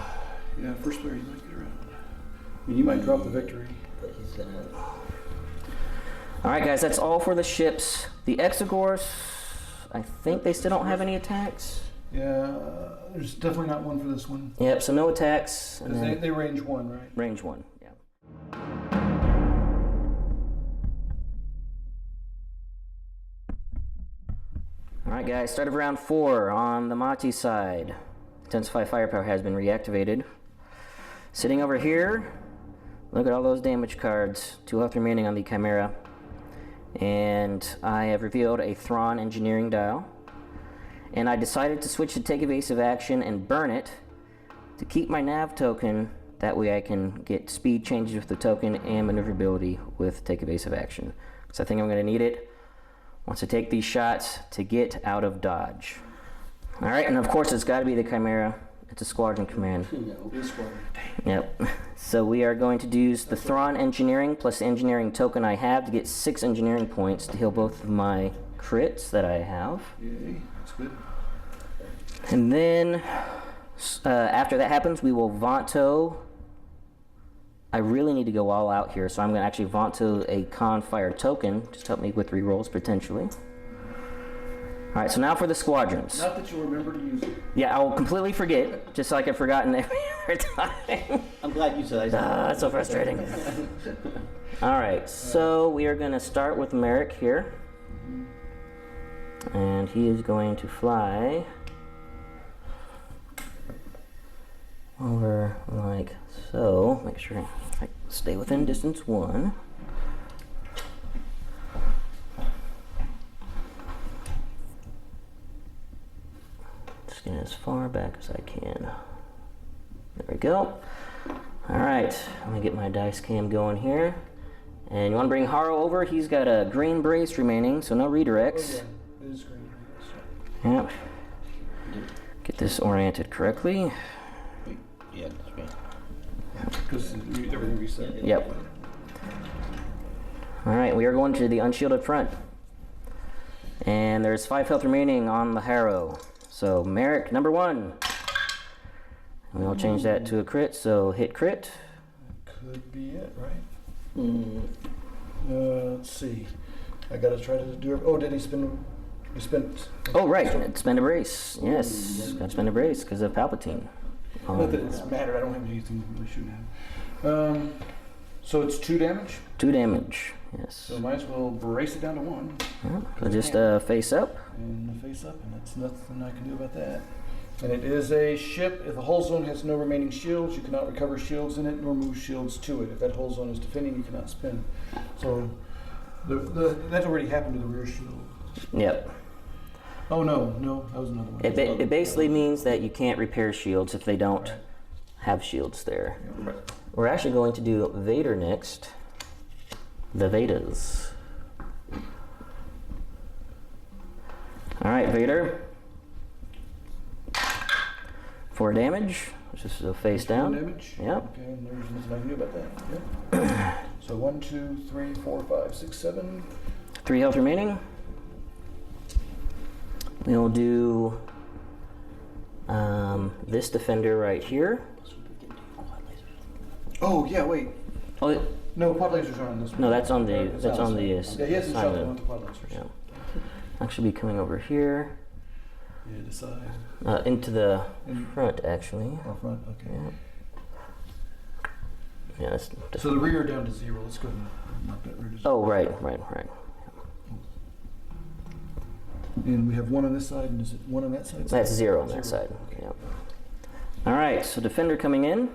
Yeah, first player, you might get around. I mean, you might drop the victory. But he's gonna. All right, guys, that's all for the ships. The Exegors, I think they still don't have any attacks. Yeah, there's definitely not one for this one. Yep, so no attacks. And Because then they range 1, right? range 1, yeah. All right, guys, start of round 4 on the Motti side. Intensified firepower has been reactivated. Sitting over here, look at all those damage cards. 2 health remaining on the Chimera. And I have revealed a Thrawn engineering dial. And I decided to switch to take evasive action and burn it to keep my nav token. That way I can get speed changes with the token and maneuverability with take evasive action. So I think I'm going to need it once I take these shots to get out of dodge. All right, and of course it's got to be the Chimera. It's a squadron command. No. This squadron. Yep. So we are going to use the Thrawn engineering plus the engineering token I have to get 6 engineering points to heal both of my crits that I have. Yay, that's good. And then after that happens, we will Vanto. I really need to go all out here, so I'm going to actually Vanto a con fire token. Just help me with rerolls potentially. All right, so now for the squadrons. Not that you remember to use it. Yeah, I'll completely forget, just like I've forgotten every other time. I'm glad you said that. That's so frustrating. All right, so we are going to start with Merrick here. And he is going to fly over like so. Make sure I stay within distance 1. Just get as far back as I can. There we go. All right, let me get my dice cam going here. And you want to bring Haro over? He's got a green brace remaining, so no redirects. It is green. Yep. Get this oriented correctly. Yeah, that's great. Because everything reset. Yep. All right, we are going to the unshielded front. And there's 5 health remaining on the Harrow. So Merrick, number 1. And we'll change that to a crit, so hit crit. Could be it, right? Let's see. I gotta try to do it. Oh, did he spend? He spent. Oh, right, spend a brace. Yes, got to spend a brace because of Palpatine. Not that it's mattered. I don't have anything really shooting at. So it's 2 damage. 2 damage. Yes. So might as well brace it down to 1. Yeah, so just face up. And face up, and that's nothing I can do about that. And it is a ship. If the hull zone has no remaining shields, you cannot recover shields in it nor move shields to it. If that hull zone is defending, you cannot spin. So that already happened to the rear shield. Yep. Oh no, that was another one. It basically means that you can't repair shields if they don't have shields there. Yeah. We're actually going to do Vader next. The Vedas. All right, Vader. 4 damage. Just a face down. 4 damage? Yep. Okay, and there's nothing I can do about that. Yep. So 1, 2, 3, 4, 5, 6, 7. 3 health remaining. We'll do this defender right here. Oh yeah, wait. Oh, No, quad lasers are on this one. no, that's on the It's that's on the yeah, he hasn't shot the one assignment. with the quad lasers. Yeah. Actually, be coming over here Yeah, decide. into the In- front, actually. Or front, okay. Yeah. Yeah. That's So the rear down to 0. Let's go ahead and mark that rear to 0. Oh, right. And we have 1 on this side, and is it 1 on that side? That's 0 on that side. Okay. Yep. All right. So defender coming in.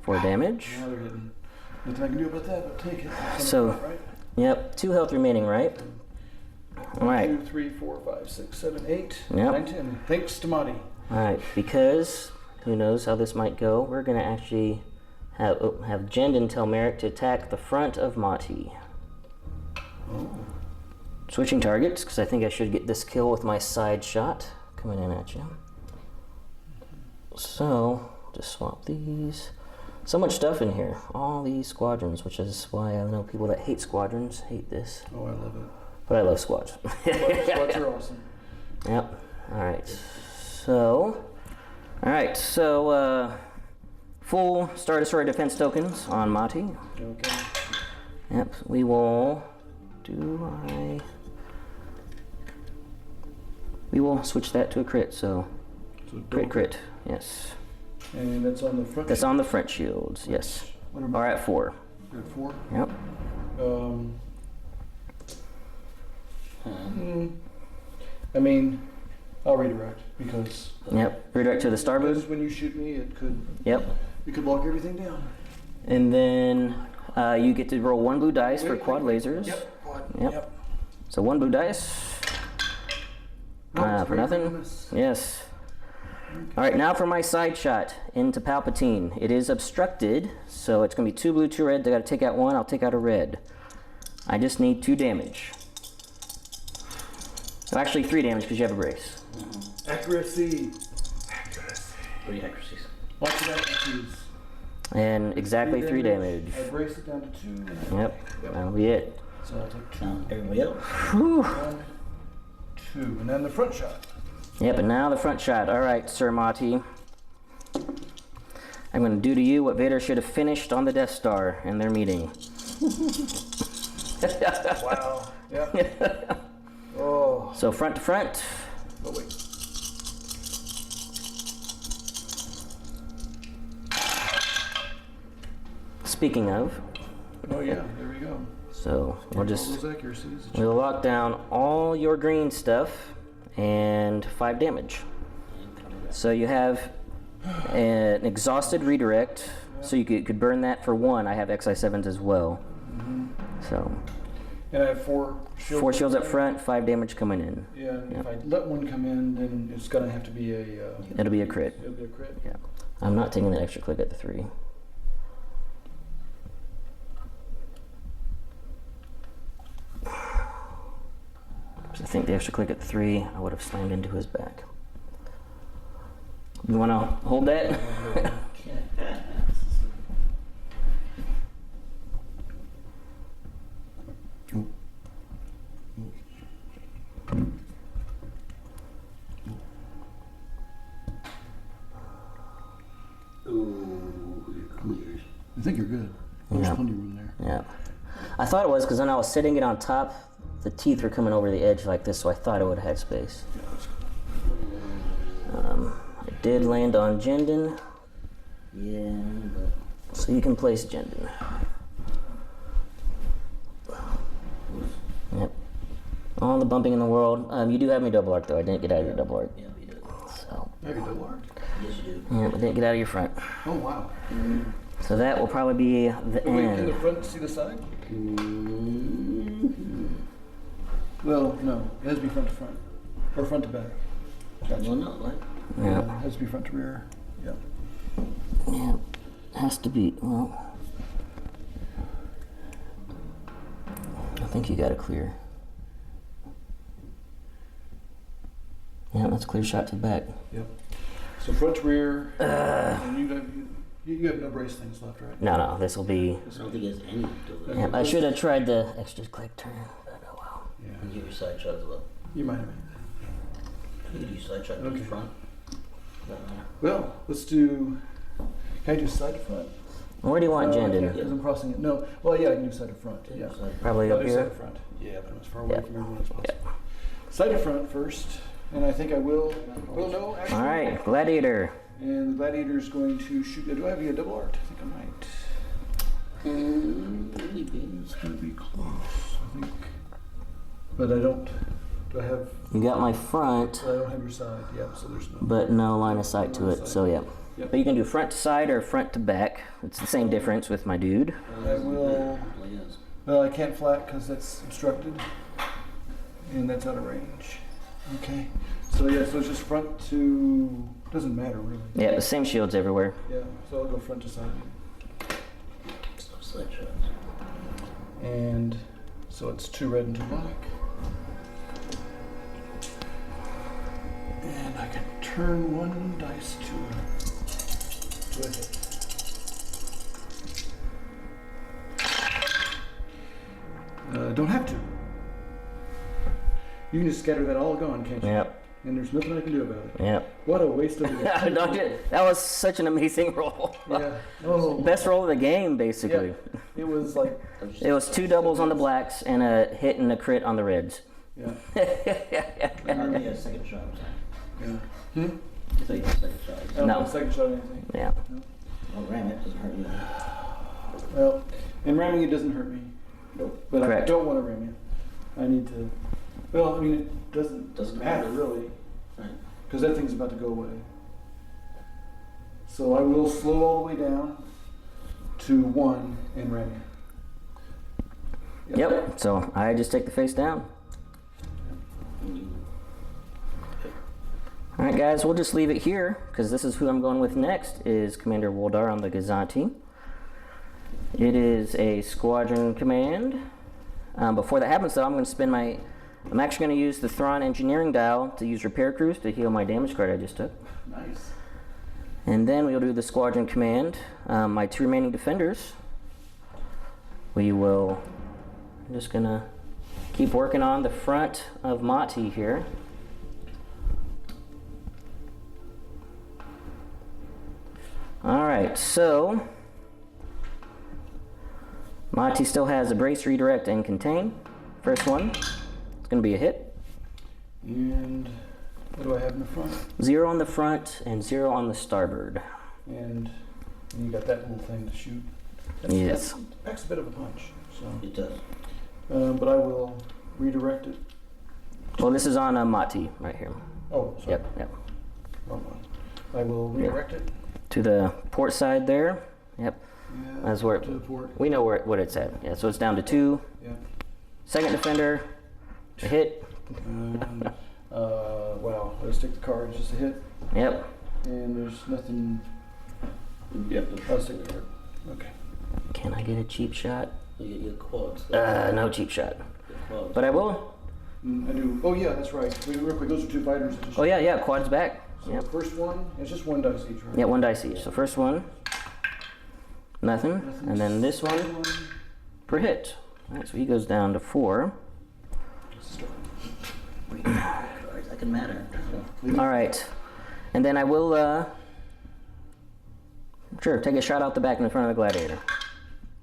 4 damage. Now they're hitting. Nothing I can do about that, but take it. So- Front, right? Yep. 2 health remaining, right? All right. 2, 3, 4, 5, 6, 7, 8, Yep. 9, 10. Thanks to Motti. All right. Because who knows how this might go? We're gonna actually have Jendon tell Merrick to attack the front of Motti. Oh. Switching targets, because I think I should get this kill with my side shot coming in at you. So, just swap these. So much stuff in here. All these squadrons, which is why I know people that hate squadrons hate this. Oh, I love it. But I love squads. Squads are awesome. Yep. Alright. So, full Star Destroyer defense tokens on Motti. Okay. Yep. We will We will switch that to a crit, so So crit. Yes. And that's on the front. That's on the front shields, yes. What Or at 4. You're at 4. Yep. I mean, I'll redirect because Yep. Redirect to the starboard. when you shoot me, it could block everything down. And then you get to roll 1 blue dice for quad lasers. Yep. Quad. Yep. So 1 blue dice. For nothing. Yes. All right, now for my side shot into Palpatine. It is obstructed, so it's going to be 2 blue, 2 red. They got to take out 1. I'll take out a red. I just need 2 damage. So actually 3 damage because you have a brace. Accuracy. 3 accuracies. Watch it accuracies. And exactly 3 damage. I brace it down to 2. Yep, that'll be it. So I'll take 2. Now, everybody else. Whew. 1, 2, and then the front shot. Yep, and now the front shot. All right, Sir Motti. I'm going to do to you what Vader should have finished on the Death Star in their meeting. Wow. Yeah. Oh. So front to front. Oh, wait. Speaking of, Oh, yeah, there we go. so we'll All just those accuracies. we'll lock down all your green stuff and 5 damage. So you have an exhausted redirect, so you could burn that for 1. I have XI7s as well. So And I have 4 shields. 4 shields up front, 5 damage coming in. Yeah, and if I let one come in, then it's gonna have to be a. It'll be a crit. It'll be a crit. Yeah. I'm not taking that extra click at the 3. I think the extra click at 3, I would have slammed into his back. You want to hold that? I think you're good. There's Yeah. plenty of room there. Yeah. I thought it was because when I was sitting it on top, the teeth were coming over the edge like this, so I thought it would have had space. I did land on Jendon, Yeah, but so you can place Jendon. Yep. All the bumping in the world. You do have me double arc though. I didn't get out of your double arc. yeah, we do. So, Have you double arc? Yes, you do. yeah, I didn't get out of your front. Oh, wow. So that will probably be the Wait, in the end. front, see the side? Well, no. It has to be front to front. Or front to back. Well, no, what? Yeah. It has to be front to rear. Yeah. Yeah. Has to be. Well, I think you got to clear. Yeah, that's a clear shot to the back. Yep. So front to rear. And you have no brace things left, right? No, this will be. I don't think it has any to it. Yeah, I should have tried the extra click turn, but oh well. Yeah. And give your side shot as well. You might have made You can do side shot to Okay. the front. Doesn't matter. that. Well, let's do. Can I do side to front? Where do you want Jendon? Because I'm crossing it. No. Well, yeah, I can do side to front. Yeah. Side- Probably I'll up do side here. to front. Yeah, but as far away Yeah. from everyone as possible. Side to front first, and I think I will. Well, no, actually. All right, Gladiator. And the gladiator's going to shoot. Do I have a double arc? I think I might. Maybe. It's going to be close, I think. But I don't. Do I have? You got my front, I don't have your side. Yeah, so there's no. but no line of sight to it. So yeah. Yep. But you can do front to side or front to back. It's the same difference with my dude. I will. Yes. Well, I can't flat because that's obstructed, and that's out of range. Okay. So yeah, so it's just front to. Doesn't matter really. Yeah, the same shields everywhere. Yeah. So I'll go front to side. So side shots. And so it's 2 red and 2 black. And I can turn 1 dice to a hit. Don't have to. You can just scatter that all gone, can't you? Yep. And there's nothing I can do about it. Yep. What a waste of it. Don't you- that was such an amazing roll. Yeah. Oh. Best roll of the game, basically. Yeah. It was like, It was 2 doubles on the blacks and a hit and a crit on the reds. yeah. Hardly a second shot. Yeah. I thought you had a second shot. I don't No. have a second shot or anything. Yeah. Oh, ram it doesn't hurt you. Well, and ramming it doesn't hurt me. Nope. But I Correct. don't want to ram you. I need to. Well, I mean, it doesn't Doesn't matter matter. really, Right. because that thing's about to go away. So I will slow all the way down to 1 and ram you. Yep. So I just take the face down. All right, guys, we'll just leave it here because this is who I'm going with next is Commander Woldar on the Gazanti. It is a squadron command. Before that happens, though, I'm actually going to use the Thrawn engineering dial to use repair crews to heal my damage card I just took. Nice. And then we'll do the squadron command. My 2 remaining defenders. I'm just going to keep working on the front of Motti here. All right, so Motti still has a brace, redirect, and contain. First one, it's going to be a hit. And what do I have in the front? 0 on the front and 0 on the starboard. And you got that little thing to shoot. Yes. That packs a bit of a punch. So, It does. but I will redirect it. Well, this is on a Motti right here. Oh, sorry. Yep. Wrong one. I will redirect it. To the port side there. Yep. Yeah, That's where to the port. we know what it's at. Yeah, so it's down to 2. Yeah. Second defender, a hit. And, wow, let's take the cards, just a hit. Yep. And there's nothing. Yep. Let's take the card. Okay. Can I get a cheap shot? You get your quads. No cheap shot. Your quads. But I will. I do. Oh yeah, that's right. Wait, real quick, those are 2 fighters. That just Oh yeah, quad's back. So Yep. the first one, it's just 1 dice each, right? Yeah, 1 dice each. So first one, nothing. Nothing. And then this one Second per hit. All right, so he goes down to 4. Start. Cards. That can matter. All right. And then I will, sure, take a shot out the back in front of the gladiator.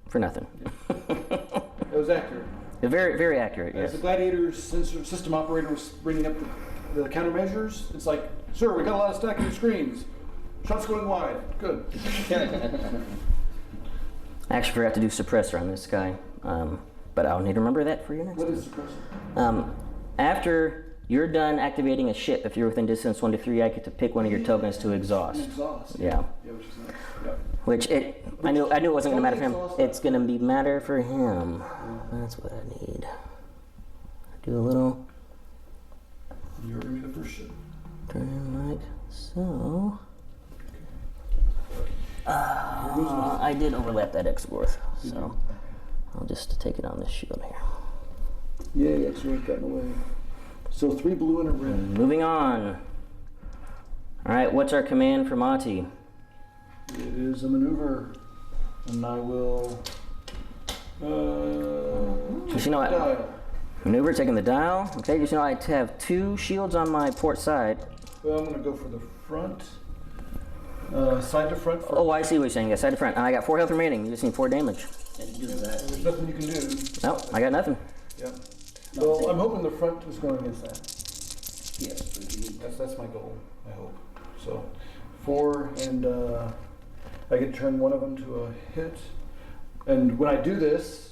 For nothing. That was accurate. Very, very accurate, As yes. the gladiator's sensor system operator was bringing up the countermeasures, it's like, sir, we got a lot of stacking the screens. Shots going wide. Good. I actually forgot to do suppressor on this guy, but I'll need to remember that for your next What one. is suppressor? After you're done activating a ship, if you're within distance 1 to 3, I get to pick one of your tokens to exhaust. Exhaust. Yeah. Yeah, which is nice. Yep. Which I knew it wasn't gonna matter for him. Exhaust. It's gonna be matter for him. That's what I need. Do a little You're gonna be the first ship. turn in like so. I did overlap that X-Worth, so I'll just take it on this shield here. Yeah, X-ray got in the way. So 3 blue and a red. Moving on. All right, what's our command for Motti? It is a maneuver, and I will. Just, you know what? Dial. Maneuver, taking the dial. Okay, just, you know, I have 2 shields on my port side. Well, I'm gonna go for the front. Side to front first. Oh, I see what you're saying. Yeah, side to front. And I got 4 health remaining. You just need 4 damage. And do that. There's nothing you can do. Nope, I got nothing. Yeah. Well, I'm hoping the front is going against that. Yes. But you need That's my goal. I hope. So 4, and I can turn one of them to a hit. And when I do this,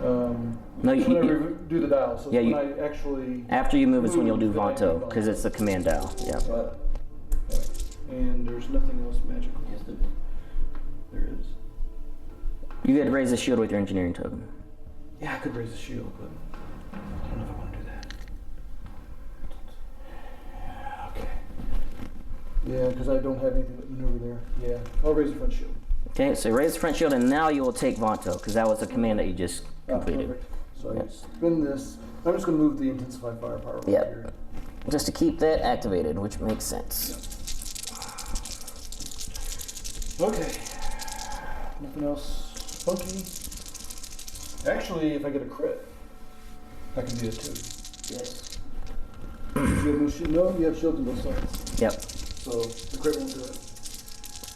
No, when I do the dial. So Yeah, when you- I actually. After you move is when you'll do Move, then I do Vanto, because it's the command dial. Yeah. But, and there's nothing else magical. yes, the There is. You get to raise the shield with your engineering token. Yeah, I could raise the shield, but I don't know if I want to do that. Okay. Yeah, because I don't have anything but maneuver there. Yeah, I'll raise the front shield. Okay, so raise the front shield, and now you will take Vanto, because that was the command that you just completed. Perfect. So I Yep. spin this. I'm just going to move the intensify firepower over Yep. here. Just to keep that activated, which makes sense. Okay. Nothing else funky. Actually, if I get a crit, I can do it too. yes. You have no shield? No, you have shields on both sides. Yep. So the crit won't do it.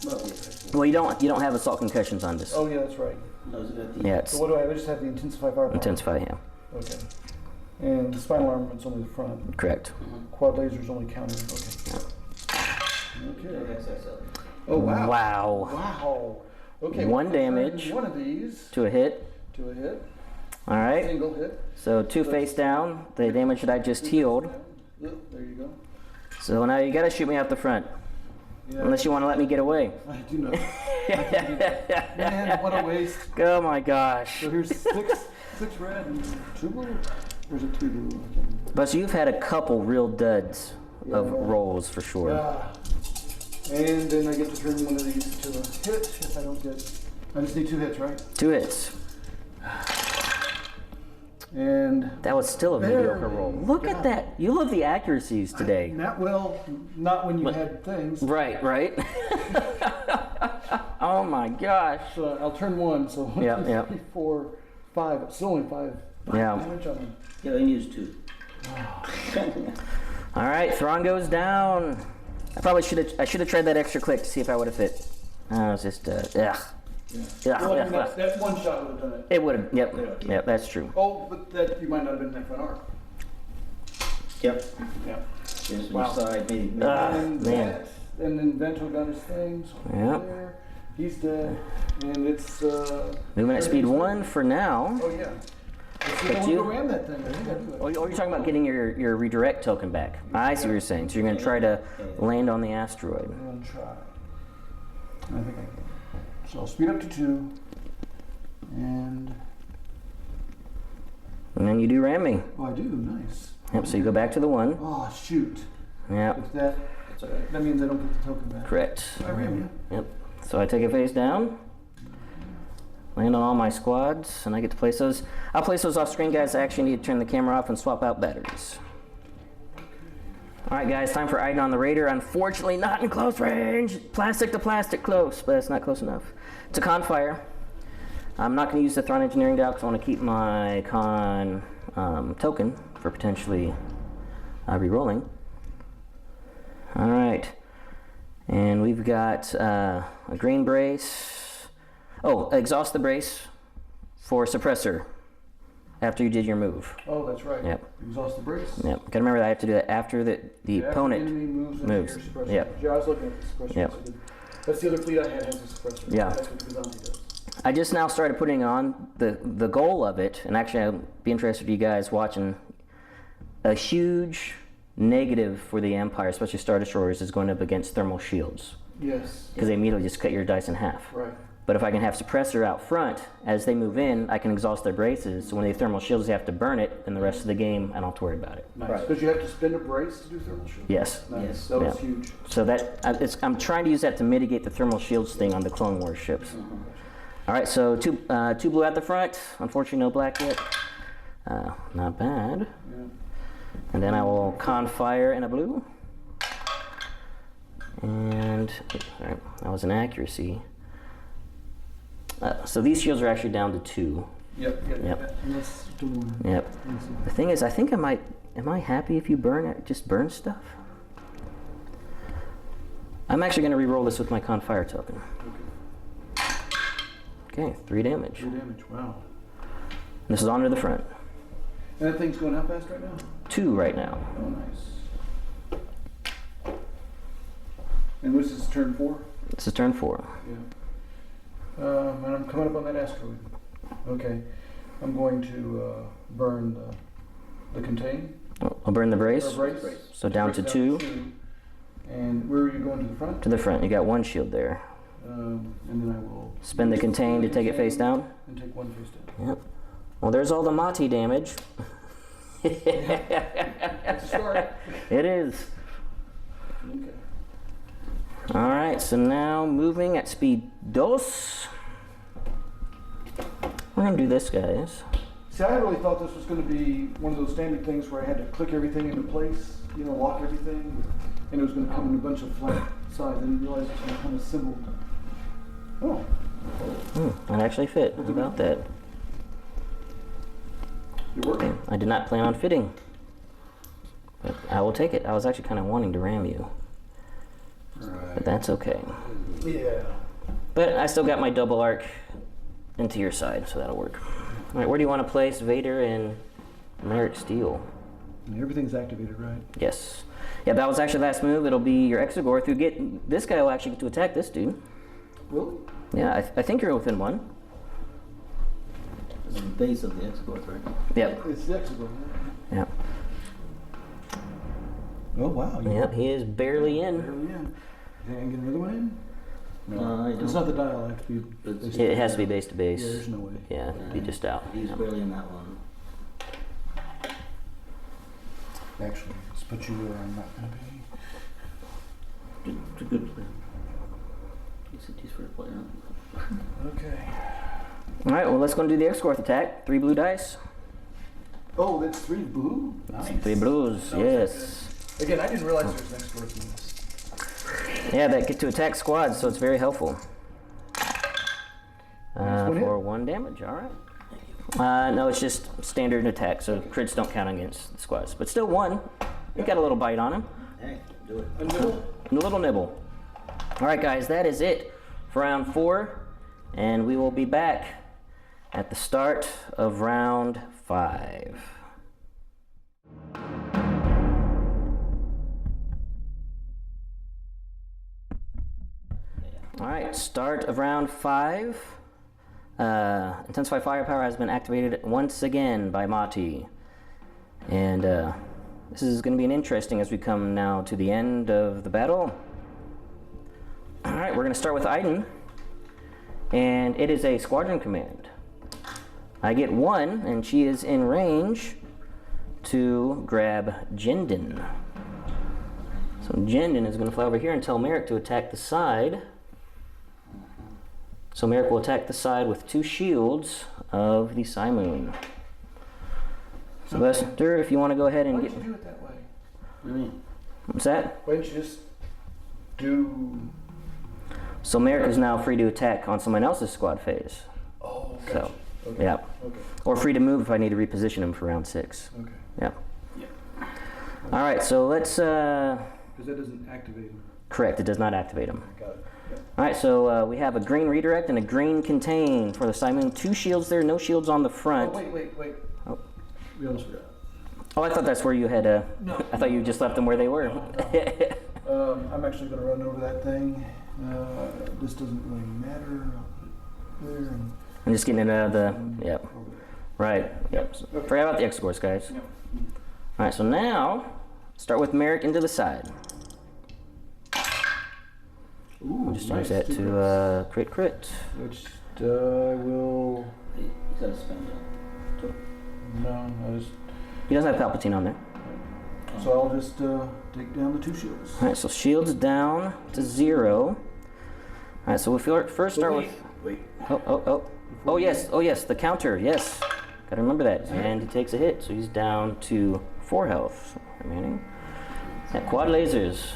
Well, yes. Well, you don't have assault concussions on this. Oh yeah, that's right. No, is it the Yeah, So it's what do I have? I just have the intensify firepower. intensify, yeah. Okay. And the spinal armament's only the front. Correct. Quad laser's only counter. Okay. Okay. Yes, I saw it. Oh wow. Wow. Wow. Okay. 1 I'll turn damage. One of these To a hit. to a hit. All right. Single hit. So 2 face down, the damage that I just healed. Yep, there you go. So now you gotta shoot me out the front, Yeah. unless you want to let me get away. I do know. Man, what a waste. Oh my gosh. So here's six red and 2 blue. Or is it 2 blue? I can't remember. But so you've had a couple real duds of Yeah. rolls for sure. And then I get to turn one of these to a hit if I don't get. I just need 2 hits, right? 2 hits. And That was still a There mediocre we roll. Look go. at that. You love the accuracies today. not when you But- had things. Right, right. Oh my gosh. So I'll turn 1. So 1, Yeah, 2, yeah. 3, 4, 5. It's only 5. Yeah. Damage on them. Yeah, I used 2. All right, Thrawn goes down. I should have tried that extra click to see if I would have fit. It's just ugh. Yeah. Yeah, Well, I yeah, mean, yeah. that one shot would have done it. It would have. Yep. Yep. That's true. Oh, but that you might not have been in that front arc. Yep. Yeah. Just Wow. wow. Side, maybe. And man. that, and then Vento got his thing. So Yep. there. He's dead. And it's Moving at speed 1 for now. Oh yeah. Let's see if I But want to you- go ram that thing. I think I do it. Oh, you're talking about getting your redirect token back. I see what you're saying. So you're going to try to land on the asteroid. I'm gonna try. I think I can. So I'll speed up to 2. And And then you do ramming. oh, I do. Nice. Yep, so you go back to the 1. Oh shoot. Yep, If that that means I don't get the token back. correct. I ram you. Yep. So I take it face down, land on all my squads, and I get to place those. I'll place those off screen, guys. I actually need to turn the camera off and swap out batteries. All right, guys, time for Iden on the Raider. Unfortunately, not in close range. Plastic to plastic close, but it's not close enough. It's a con fire. I'm not going to use the Thrawn engineering dial because I want to keep my con token for potentially re-rolling. All right. And we've got a green brace. Oh, exhaust the brace for suppressor after you did your move. Oh, that's right. Yep. Exhaust the brace. Yep. Gotta remember that I have to do that after the After the opponent. enemy moves into moves. your suppressor. Yep. Yeah, I was looking at the suppressor. Yep. So that's the other fleet I had has a suppressor. Yeah. That's what the Zombie does. I just now started putting on the goal of it, and actually I'd be interested in you guys watching. A huge negative for the Empire, especially Star Destroyers, is going up against thermal shields Yes. because they immediately just cut your dice in half. Right. But if I can have suppressor out front, as they move in, I can exhaust their braces. So when they thermal shields, they have to burn it, and the rest of the game, I don't have to worry about it. Nice. Right. Because you have to spend a brace to do thermal shield. Yes. Nice. Yes. That was Yeah. huge. So I'm trying to use that to mitigate the thermal shields thing on the Clone Wars ships. All right, so two blue at the front. Unfortunately, no black yet. Not bad. Yeah. And then I will con fire in a blue. And all right, that was an accuracy. So these shields are actually down to 2. Yep. Yep. And that's the one. Yep. The thing is, I think am I happy if you burn it? Just burn stuff? I'm actually going to re-roll this with my con fire token. Okay, 3 damage. 3 damage. Wow. This is onto the front. And that thing's going how fast right now? 2 right now. Oh, nice. And this is turn 4? This is turn 4. Yeah. And I'm coming up on that asteroid. Okay. I'm going to burn the contain. I'll burn the brace. Or brace. So down to Brace 2. And where are you going to the front? To the front. You got 1 shield there. And then I will Spend the contain to take it face down. and take 1 face down. Yep. Well, there's all the Motti damage. That's a start. It is. Okay. All right, so now moving at speed 2. We're gonna do this, guys. See, I really thought this was going to be one of those standard things where I had to click everything into place, lock everything, and it was going to come in a bunch of flat sides. I didn't realize it was going to come assembled. Oh. That actually fit. How about that? It worked. I did not plan on fitting. But I will take it. I was actually kind of wanting to ram you. But that's okay. Yeah. But I still got my double arc into your side, so that'll work. All right, where do you want to place Vader and Merrick Steele? Everything's activated, right? Yes. Yeah, that was actually the last move. It'll be your Exegorth who this guy will actually get to attack this dude. Really? Yeah, I think you're within 1. It's the base of the X-Force, right? Yep. It's the Exegorth. Yep. Oh, wow. Yep, he is barely in. Barely in. Can I get another one in? I It's not the dial, I have to be. It's- It has to be base to Yeah, base. there's no way. Yeah, be just out. He's Yep. barely in that one. Actually, let's put you where I'm not going to be. It's a good plan. He's for a player. Okay. All right, well, let's go and do the Exegorth attack. 3 blue dice. Oh, that's 3 blue? Nice. 3 blues, That was yes. Again, I didn't realize there was an Exegorth in this. Yeah, that get to attack squads, so it's very helpful. Nice one hit. For 1 damage, all right. No, it's just standard attack, so crits don't count against the squads. But still 1. He got a little bite on him. Hey, do it. A nibble? A little nibble. All right, guys, that is it for round 4. And we will be back at the start of round 5. All right, start of round 5. Intensify firepower has been activated once again by Motti. And this is going to be an interesting as we come now to the end of the battle. All right, we're going to start with Iden. And it is a squadron command. I get 1, and she is in range to grab Jendon. So Jendon is going to fly over here and tell Merrick to attack the side. So Merrick will attack the side with 2 shields of the Simoon. Sylvester, if you want to go ahead and Why get... don't you do it that way? What do you mean? What's that? Why don't you just do... So Merrick is now free to attack on someone else's squad phase. Oh, gotcha. So, Okay. yeah. Okay. Or free to move if I need to reposition him for round 6. Okay. Yeah. All right, so let's... Because that doesn't activate him. Correct, it does not activate him. Got it. Yep. All right, so we have a green redirect and a green contain for the Simoon. 2 shields there, no shields on the front. Oh, wait. Oh. We almost forgot. Oh, I thought that's where you had... No. I thought you just left them where they were. I'm actually going to run over that thing. This doesn't really matter. I'll put it there and I'm just getting it out of the... Yep. over there. Right. Yep. So Okay. forget about the X-Course, guys. Yep. All right, so now, start with Merrick into the side. Ooh, We'll just nice. change that 2 to crits. crit. Which I will... You gotta spend it. No, I just... He doesn't have Palpatine on there. So I'll just take down the 2 shields. All right, so shields down to 0. All right, so we'll first start with... Wait. Oh, yes, the counter, yes. Gotta remember that. And he takes a hit, so he's down to 4 health remaining. At quad lasers.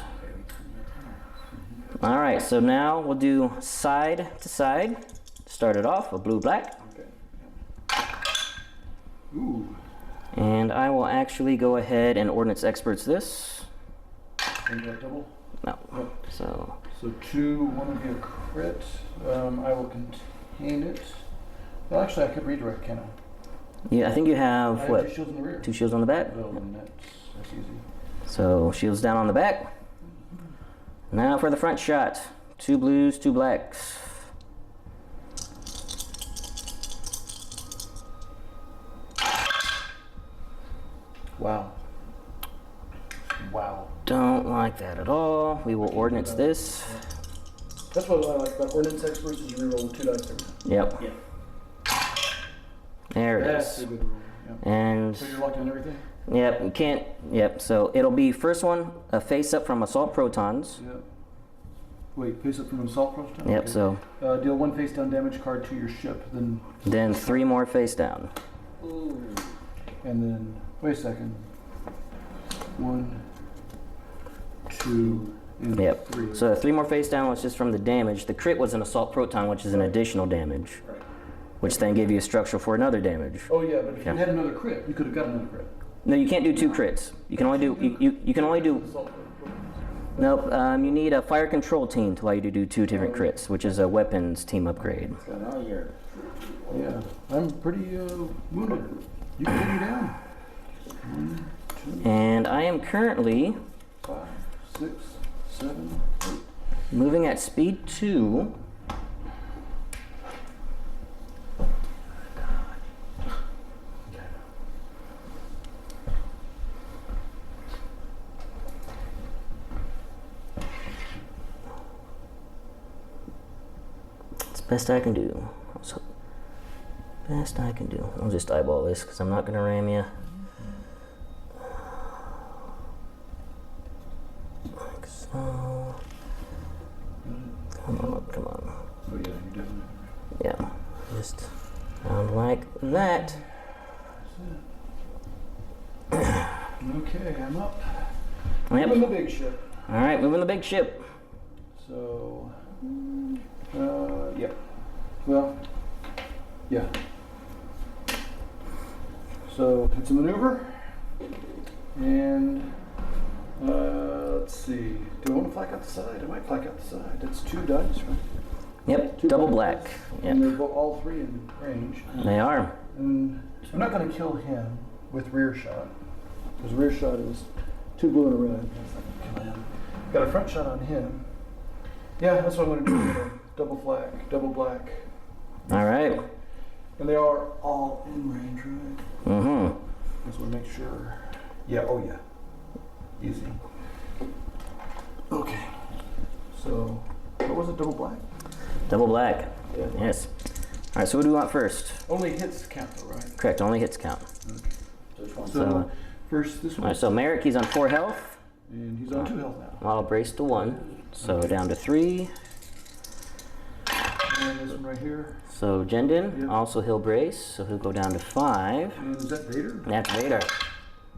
All right, so now we'll do side to side. Start it off, a blue-black. Okay. Ooh. And I will actually go ahead and Ordnance Experts this. Maybe that double? No. Nope. So, So 2, 1 would be a crit. I will contain it. Well, actually, I could redirect, can I? yeah, I think you I have, have what, 2 shields in the rear. 2 shields on the back? Well, then that's easy. So, shields down on the back. Now for the front shot. 2 blues, 2 blacks. Wow. Wow. Don't like that at all. We will Ordnance this. That's what I like about Ordnance Experts is you reroll 2 dice every time. Yep. Yeah. There it That's is. a good roll. Yep. And, So you're locked on everything? yep, you can't, yep. So it'll be first one, a face up from Assault Protons. Yep. Wait, face up from an assault proton? Yep, Okay. so Deal 1 face down damage card to your ship, then 3 more face down. Ooh. and then, wait a second. 1, 2, and Yep. 3. So 3 more face down was just from the damage. The crit was an Assault Proton, which is an additional damage, Right. which then gave you a structural for another damage. Oh yeah, but if Yeah. you had another crit, you could have got another crit. No, you can't do 2 crits. You can only do, you can only do, Assault protons. nope, you need a fire control team to allow you to do 2 different crits, which is a weapons team upgrade. So now you're. Yeah, I'm pretty wounded. You can take me down. 1, 2, And I am currently 5, 6, 7, 8. moving at speed 2. It's the best I can do. So, best I can do. I'll just eyeball this because I'm not going to ram you. Like so. Come on, come on. Oh yeah, you definitely. Yeah, just sound like that. Okay, I'm up. Yep. I'm in the big ship. All right, moving the big ship. So, yep. Well, yeah. So it's a maneuver, and let's see. Do I want to flak out the side? I might flak out the side. That's 2 dice, right? Yep, 2 double black black. dice. And Yep, they're all 3 in range. they are. And I'm not going to kill him with rear shot, because rear shot is 2 blue and a red. That's not going to kill him. Got a front shot on him, Yeah, that's what I'm going to do. Double flag, double black. All right. And they are all in range, right? Mm-hmm. Just want to make sure. Yeah, oh yeah. Easy. Okay. So, what was it, double black? Double black. Yeah. Yes. All right, so what do we want first? Only hits count though, right? Correct, only hits count. Okay. Which one? So, first this All one. right, so Merrick, he's on 4 health. And he's on 2 health now. I'll brace to 1. So down to 3. And this one right here. So Jendon, Yep. also he'll brace, so he'll go down to 5. And is that Vader? That's Vader.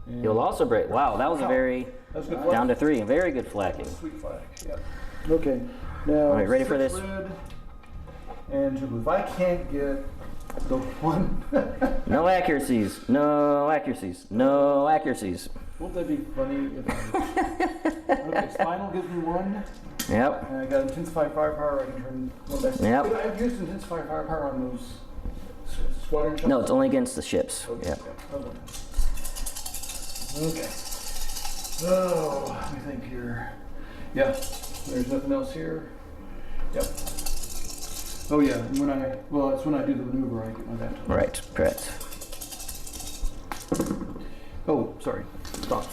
And He'll also brace. Wow, that was a Wow. very, That's good flag. down to 3. Very good flacking. Sweet flag. Yeah. Okay. Now. All right, ready for 6 this? red and 2 blue. If I can't get the one. No accuracies. No accuracies. No accuracies. Won't that be funny? Okay, Spinal gives me 1. Yep. And I got Intensify Firepower. I can turn 1 back. Yep. But I've used Intensify Firepower on those squadron shots. No, it's only against the ships. Okay. Yep. Okay. Oh, let me think here. Yeah. There's nothing else here. Yep. Oh yeah. And it's when I do the maneuver I get my back. Right, correct. Oh, sorry. Stop.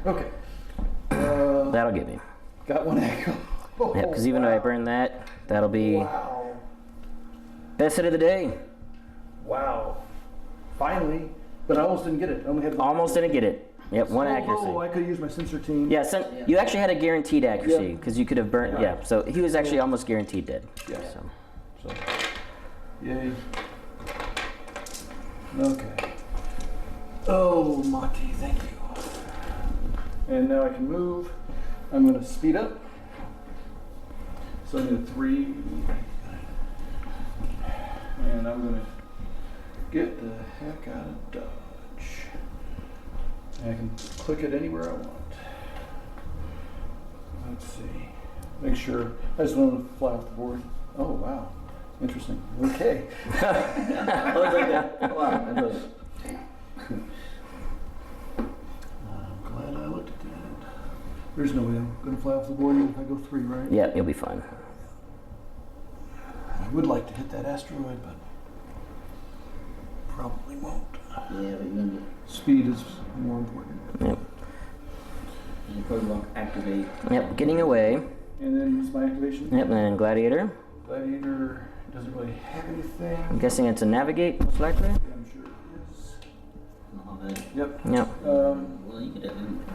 Okay. That'll give me. Got 1 echo. Oh, Yep, because even though I burn that, that'll be Wow. best hit of the day. Wow. Finally. But I almost didn't get it. I only had Almost didn't get it. Yep, 1 accuracy. Oh, I could use my sensor team. Yeah, you actually had a guaranteed accuracy Yeah. because you could have burnt. Yeah, so he was actually almost guaranteed dead. Yeah. So. So, yay. Okay. Oh, Motti, thank you. And now I can move. I'm going to speed up. So I need a 3. And I'm going to get the heck out of Dodge. And I can click it anywhere I want. Let's see. Make sure. I just want to fly off the board. Oh, wow. Interesting. Okay. I was like that. Wow, that was. I'm glad I looked at that. There's no way I'm going to fly off the board even if I go 3, right? Yeah, you'll be fine. I would like to hit that asteroid, but probably won't. Yeah, but you Speed is more important. Yep. probably won't activate. Yep, getting away. And then what's my activation? Yep, and then Gladiator. Gladiator doesn't really have anything. I'm guessing it's a Navigate, most likely. Yeah, I'm sure it is. Oh, man. Yep. Yep. Well, you could have him.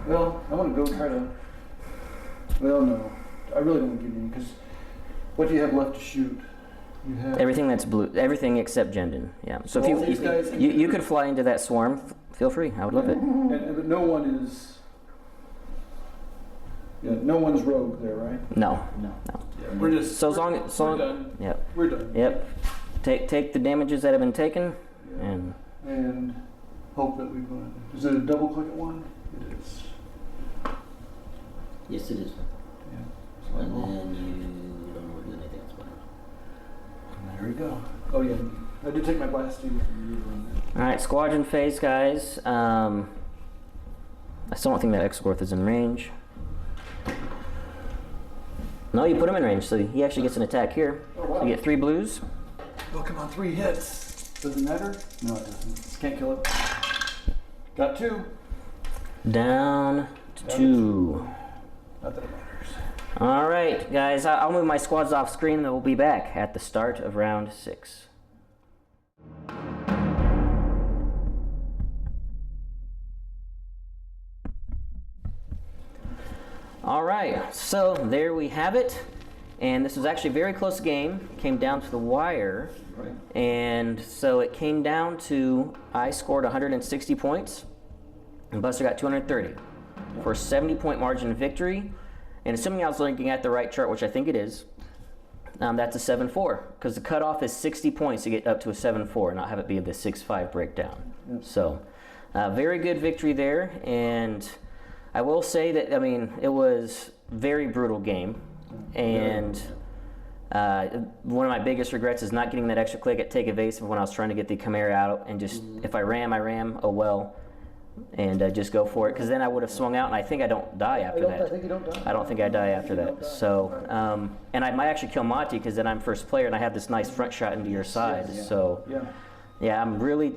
Well, I want to go try to. Well, no, I really don't give you because what do you have left to shoot? You have Everything that's blue, everything except Jendon. Yeah. So all if these guys. you could fly into that swarm, feel free. I would love it. But no one is. Yeah, no one's rogue there, right? No. No. No. Yeah, we're just. So we're done. Yep. We're done. Yep. Take the damages that have been taken, Yeah. and hope that we've got. Is it a double click at one? It is. Yes, it is. Yeah. So And I will- then you don't want to do anything else about it. There we go. Oh yeah, I did take my blasting with the maneuver on that. all right, squadron phase, guys. I still don't think that Exorth is in range. No, you put him in range, so he actually gets an attack here. Oh, wow. So you get 3 blues. Oh come on, 3 hits. Does it matter? No, it doesn't. Can't kill it. Got 2. Down to Down to 2. Not that it matters. All right, guys, I'll move my squads off screen and we'll be back at the start of round 6. All right, so there we have it. And this was actually a very close game. It came down to the wire. Right. And so it came down to, I scored 160 points and Buster got 230 for a 70-point margin of victory. And assuming I was looking at the right chart, which I think it is, that's a 7-4 because the cutoff is 60 points to get up to a 7-4 and not have it be the 6-5 breakdown. Yep. So very good victory there. And I will say that, I mean, it was a very brutal game. And one of my biggest regrets is not getting that extra click at take evasive when I was trying to get the Chimera out and just, if I ram, oh well. and just go for it, because then I would have swung out, and I think I don't die after that. I think you don't die. I don't think I die after that. So, and I might actually kill Motti, because then I'm first player, and I have this nice front shot into your side. So, yeah, I'm really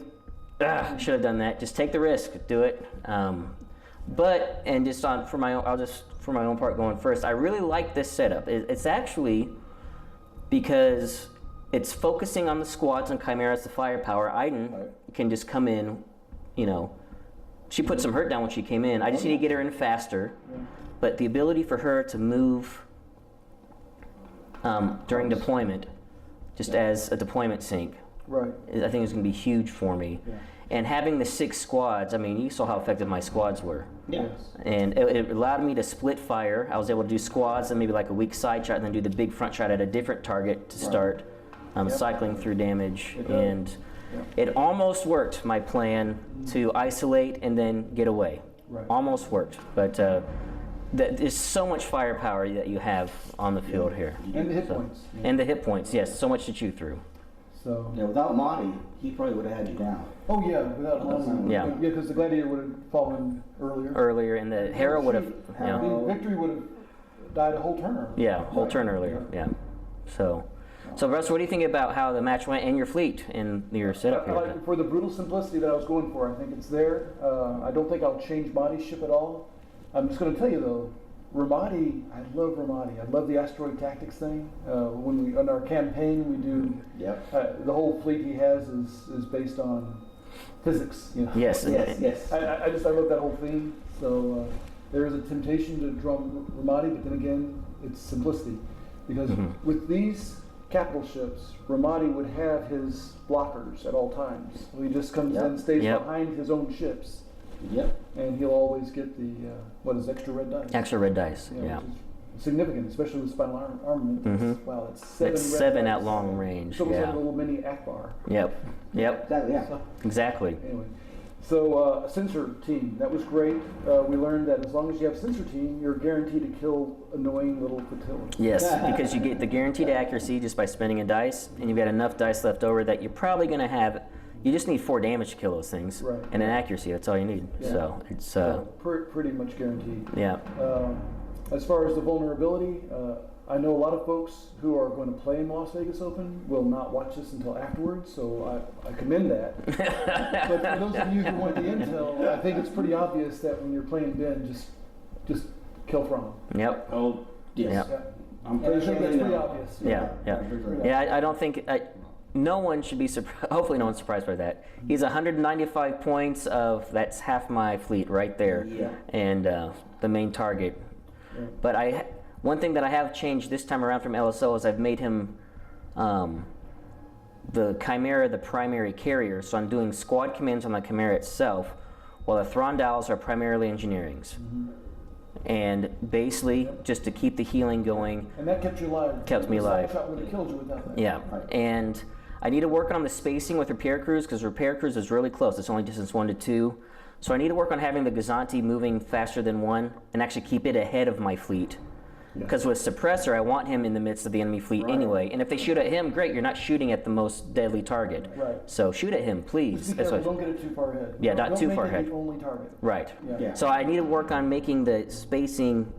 should have done that. Just take the risk, do it. But and just on for my own, for my own part going first. I really like this setup. It's actually because it's focusing on the squads and chimeras, the firepower. Iden can just come in, you know. She put some hurt down when she came in. I just need to get her in faster. But the ability for her to move during deployment, just as a deployment sync, I think is going to be huge for me. And having the 6 squads, I mean, you saw how effective my squads were. And it allowed me to split fire. I was able to do squads and maybe like a weak side shot and then do the big front shot at a different target to start cycling through damage. And it almost worked, my plan to isolate and then get away. Almost worked. But there's so much firepower that you have on the field here. And the hit points. And the hit points, yes. So much to chew through. So yeah, without Motti, he probably would have had you down. Oh yeah, without Motti. Yeah, because the Gladiator would have fallen earlier. Earlier, and the Hera would have. Victory would have died a whole turn earlier. Yeah, whole turn earlier. Yeah. So Russ, what do you think about how the match went and your fleet and your setup here? I like it for the brutal simplicity that I was going for. I think it's there. I don't think I'll change Motti's ship at all. I'm just going to tell you though, Ramadi, I love Ramadi. I love the asteroid tactics thing. When we on our campaign, we do. The whole fleet he has is based on physics. You know? Yes. I love that whole theme. So there is a temptation to draw Ramadi, but then again, it's simplicity, because with these capital ships, Ramadi would have his blockers at all times. So he just comes in, stays behind his own ships. And he'll always get the extra red dice. Extra red dice. Which is significant, especially with spinal armament. Wow, it's 7 It's red 7 dice. at long range. So it's like a little mini Akbar. Exactly. Anyway, so sensor team, that was great. We learned that as long as you have sensor team, you're guaranteed to kill annoying little flotillas. Yes, because you get the guaranteed accuracy just by spending a dice, and you've got enough dice left over that you're probably going to have. You just need 4 damage to kill those things, and an accuracy. That's all you need. So it's pretty much guaranteed. As far as the vulnerability, I know a lot of folks who are going to play in the Las Vegas Open will not watch this until afterwards, so I commend that. But for those of you who want the intel, I think it's pretty obvious that when you're playing Ben, just kill Thrawn. Oh, yes. I'm pretty sure that's pretty obvious. I don't think. No one should be surprised. Hopefully, no one's surprised by that. He's 195 points of that's half my fleet right there, and the main target. But one thing that I have changed this time around from LSO is I've made him the Chimera the primary carrier. So I'm doing squad commands on the Chimera itself, while the Thrawn dials are primarily engineerings. And basically, just to keep the healing going. And that kept you alive. Kept me alive. Shot would have killed you without that. Yeah, and I need to work on the spacing with repair crews, because repair crews is really close. It's only distance 1 to 2. So I need to work on having the Gazanti moving faster than 1 and actually keep it ahead of my fleet. Because with Suppressor, I want him in the midst of the enemy fleet anyway. And if they shoot at him, great, you're not shooting at the most deadly target. So shoot at him, please. Just be careful, don't get it too far ahead. Yeah, not too far ahead. Don't make it the only target. Right. So I need to work on making the spacing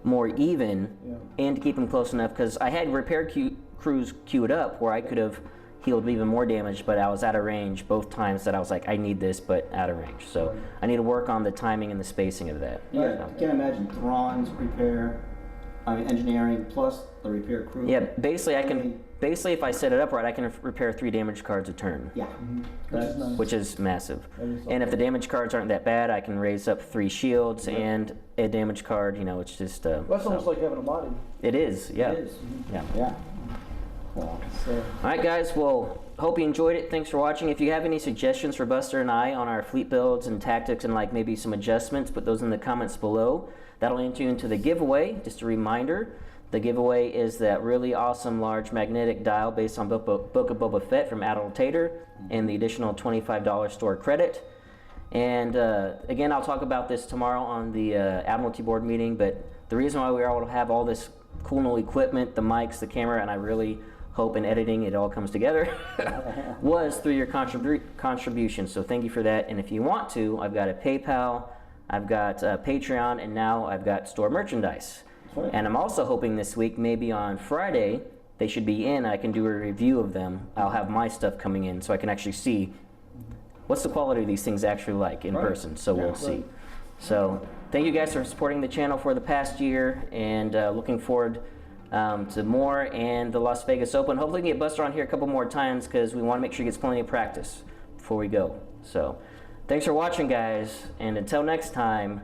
more even and to keep them close enough, because I had repair crews queued up where I could have healed even more damage, but I was out of range both times that I was like, I need this, but out of range. So I need to work on the timing and the spacing of that. I can't imagine Thrawn's engineering plus the repair crew. Yeah, basically basically if I set it up right, I can repair 3 damage cards a turn. Which is massive. And if the damage cards aren't that bad, I can raise up 3 shields and a damage card. It's just. Well, that's almost like having a Motti. It is. Yeah. It is. All right, guys. Well, hope you enjoyed it. Thanks for watching. If you have any suggestions for Buster and I on our fleet builds and tactics and maybe some adjustments, put those in the comments below. That'll enter you into the giveaway. Just a reminder, the giveaway is that really awesome large magnetic dial based on Book of Boba Fett from Admiral Tater and the additional $25 store credit. And again, I'll talk about this tomorrow on the Admiralty board meeting, but the reason why we are able to have all this cool new equipment, the mics, the camera, and I really hope in editing it all comes together, was through your contribution. So thank you for that. And if you want to, I've got a PayPal, I've got Patreon, and now I've got store merchandise. Right. And I'm also hoping this week, maybe on Friday, they should be in. I can do a review of them. I'll have my stuff coming in so I can actually see what's the quality of these things actually like in person. So we'll see. So thank you guys for supporting the channel for the past year, and looking forward to more and the Las Vegas Open. Hopefully we can get Buster on here a couple more times because we want to make sure he gets plenty of practice before we go. So thanks for watching, guys, and until next time,